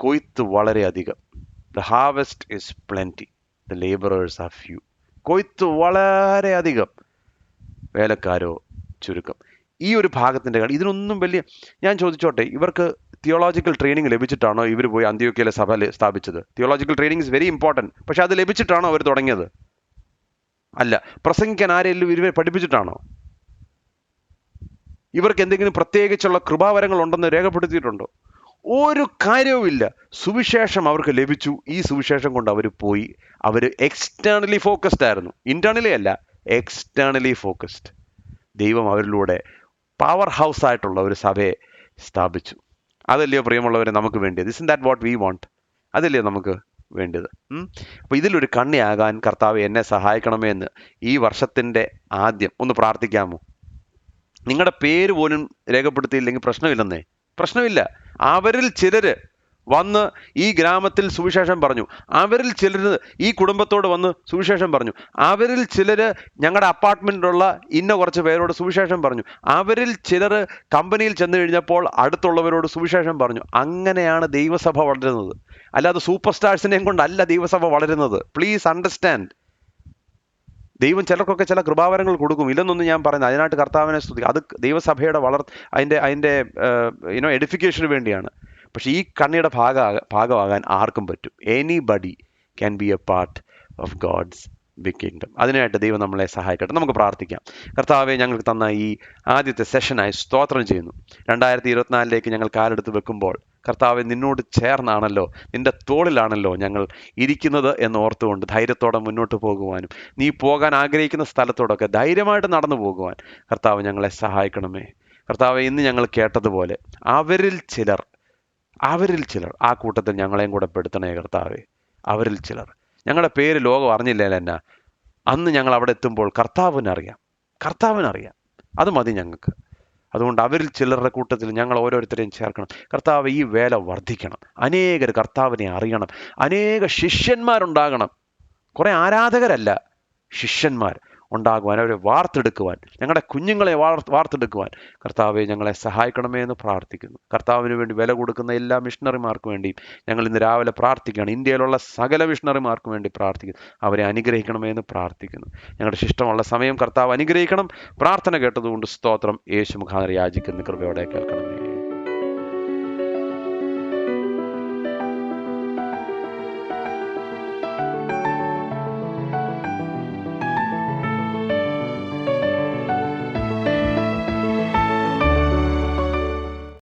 കൊയ്ത്ത് വളരെയധികം. The harvest is plenty, the labourers are few. കൊയ്ത്ത് വളരെയധികം, വേലക്കാരോ ചുരുക്കം. ഈ ഒരു ഭാഗത്തിൻ്റെ ഇതിനൊന്നും വലിയ, ഞാൻ ചോദിച്ചോട്ടെ, ഇവർക്ക് തിയോളജിക്കൽ ട്രെയിനിങ് ലഭിച്ചിട്ടാണോ ഇവർ പോയി അന്ത്യോക്യയിലെ സഭ സ്ഥാപിച്ചത്? Theological training is very important. പക്ഷെ അത് ലഭിച്ചിട്ടാണോ അവർ തുടങ്ങിയത്? അല്ല. പ്രസംഗിക്കാൻ ആരെങ്കിലും ഇവരെ പഠിപ്പിച്ചിട്ടാണോ? ഇവർക്ക് എന്തെങ്കിലും പ്രത്യേകിച്ചുള്ള കൃപാവരങ്ങൾ ഉണ്ടെന്ന് രേഖപ്പെടുത്തിയിട്ടുണ്ടോ? ഒരു കാര്യവുമില്ല. സുവിശേഷം അവർക്ക് ലഭിച്ചു. ഈ സുവിശേഷം കൊണ്ട് അവർ പോയി. അവർ എക്സ്റ്റേണലി ഫോക്കസ്ഡ് ആയിരുന്നു, ഇന്റേണലി അല്ല, എക്സ്റ്റേണലി ഫോക്കസ്ഡ്. ദൈവം അവരിലൂടെ പവർ ഹൗസ് ആയിട്ടുള്ള ഒരു സഭയെ സ്ഥാപിച്ചു. അതല്ലയോ പ്രിയമുള്ളവരെ നമുക്ക് വേണ്ടിയത്? ഇസ്ന്റ് ദാറ്റ് വാട്ട് വി വാണ്ട്? അതല്ലയോ നമുക്ക് വേണ്ടത്? അപ്പോൾ ഇതിലൊരു കണ്ണിയാകാൻ കർത്താവ് എന്നെ സഹായിക്കണമേ എന്ന് ഈ വർഷത്തിൻ്റെ ആദ്യം ഒന്ന് പ്രാർത്ഥിക്കാമോ? നിങ്ങളുടെ പേര് പോലും രേഖപ്പെടുത്തിയില്ലെങ്കിൽ പ്രശ്നമില്ല. അവരിൽ ചിലർ വന്ന് ഈ ഗ്രാമത്തിൽ സുവിശേഷം പറഞ്ഞു, അവരിൽ ചിലർ ഈ കുടുംബത്തോട് വന്ന് സുവിശേഷം പറഞ്ഞു, അവരിൽ ചിലർ ഞങ്ങളുടെ അപ്പാർട്ട്മെൻറ്റിലുള്ള ഇന്ന കുറച്ച് പേരോട് സുവിശേഷം പറഞ്ഞു, അവരിൽ ചിലർ കമ്പനിയിൽ ചെന്ന് കഴിഞ്ഞപ്പോൾ അടുത്തുള്ളവരോട് സുവിശേഷം പറഞ്ഞു. അങ്ങനെയാണ് ദൈവസഭ വളരുന്നത്. അല്ലാതെ സൂപ്പർ സ്റ്റാർസിനെയും കൊണ്ടല്ല ദൈവസഭ വളരുന്നത്. Please understand. ദൈവം ചിലർക്കൊക്കെ ചില കൃപാവരങ്ങൾ കൊടുക്കും, ഇല്ലെന്നൊന്നും ഞാൻ പറയുന്നത്. അതിനായിട്ട് കർത്താവിനെ സ്തുതി. അത് ദൈവസഭയുടെ അതിൻ്റെ എഡിഫിക്കേഷന് വേണ്ടിയാണ്. പക്ഷേ ഈ കണ്ണിയുടെ ഭാഗമാകാൻ ആർക്കും പറ്റും. Anybody can be a part of God's big kingdom. അതിനായിട്ട് ദൈവം നമ്മളെ സഹായിക്കട്ടെ. നമുക്ക് പ്രാർത്ഥിക്കാം. കർത്താവെ, ഞങ്ങൾക്ക് തന്ന ഈ ആദ്യത്തെ സെഷനായി സ്തോത്രം ചെയ്യുന്നു. 2024 ഞങ്ങൾ കാലെടുത്ത് വെക്കുമ്പോൾ കർത്താവെ, നിന്നോട് ചേർന്നാണല്ലോ, നിൻ്റെ തോളിലാണല്ലോ ഞങ്ങൾ ഇരിക്കുന്നത് എന്ന് ഓർത്തുകൊണ്ട് ധൈര്യത്തോടെ മുന്നോട്ട് പോകുവാനും നീ പോകാൻ ആഗ്രഹിക്കുന്ന സ്ഥലത്തോടൊക്കെ ധൈര്യമായിട്ട് നടന്നു പോകുവാൻ കർത്താവ് ഞങ്ങളെ സഹായിക്കണമേ. കർത്താവെ, ഇന്ന് ഞങ്ങൾ കേട്ടതുപോലെ അവരിൽ ചിലർ ആ കൂട്ടത്തിൽ ഞങ്ങളെയും കൂടെ പെടുത്തണേ കർത്താവെ. അവരിൽ ചിലർ, ഞങ്ങളുടെ പേര് ലോകം അറിഞ്ഞില്ലേലെന്നാ, അന്ന് ഞങ്ങൾ അവിടെ എത്തുമ്പോൾ കർത്താവിനറിയാം. അത് മതി ഞങ്ങൾക്ക്. അതുകൊണ്ട് അവരിൽ ചിലരുടെ കൂട്ടത്തിൽ ഞങ്ങൾ ഓരോരുത്തരെയും ചേർക്കണം. കർത്താവ്, ഈ വേല വർദ്ധിക്കണം. അനേകർ കർത്താവിനെ അറിയണം. അനേക ശിഷ്യന്മാരുണ്ടാകണം. കുറേ ആരാധകരല്ല, ശിഷ്യന്മാർ ഉണ്ടാകുവാൻ, അവരെ വാർത്തെടുക്കുവാൻ, ഞങ്ങളുടെ കുഞ്ഞുങ്ങളെ വാർത്തെടുക്കുവാൻ കർത്താവെ ഞങ്ങളെ സഹായിക്കണമേ എന്ന് പ്രാർത്ഥിക്കുന്നു. കർത്താവിന് വേണ്ടി വില കൊടുക്കുന്ന എല്ലാ മിഷണറിമാർക്കും വേണ്ടിയും ഞങ്ങൾ ഇന്ന് രാവിലെ പ്രാർത്ഥിക്കുകയാണ്. ഇന്ത്യയിലുള്ള സകല മിഷണറിമാർക്കും വേണ്ടി പ്രാർത്ഥിക്കുന്നു. അവരെ അനുഗ്രഹിക്കണമേ എന്ന് പ്രാർത്ഥിക്കുന്നു. ഞങ്ങളുടെ ശിഷ്ടമുള്ള സമയം കർത്താവ് അനുഗ്രഹിക്കണം. പ്രാർത്ഥന കേട്ടതുകൊണ്ട് സ്തോത്രം. യേശു മുഖാന്തരം യാചിക്കുന്ന കൃപയോടെ കേൾക്കണമേ.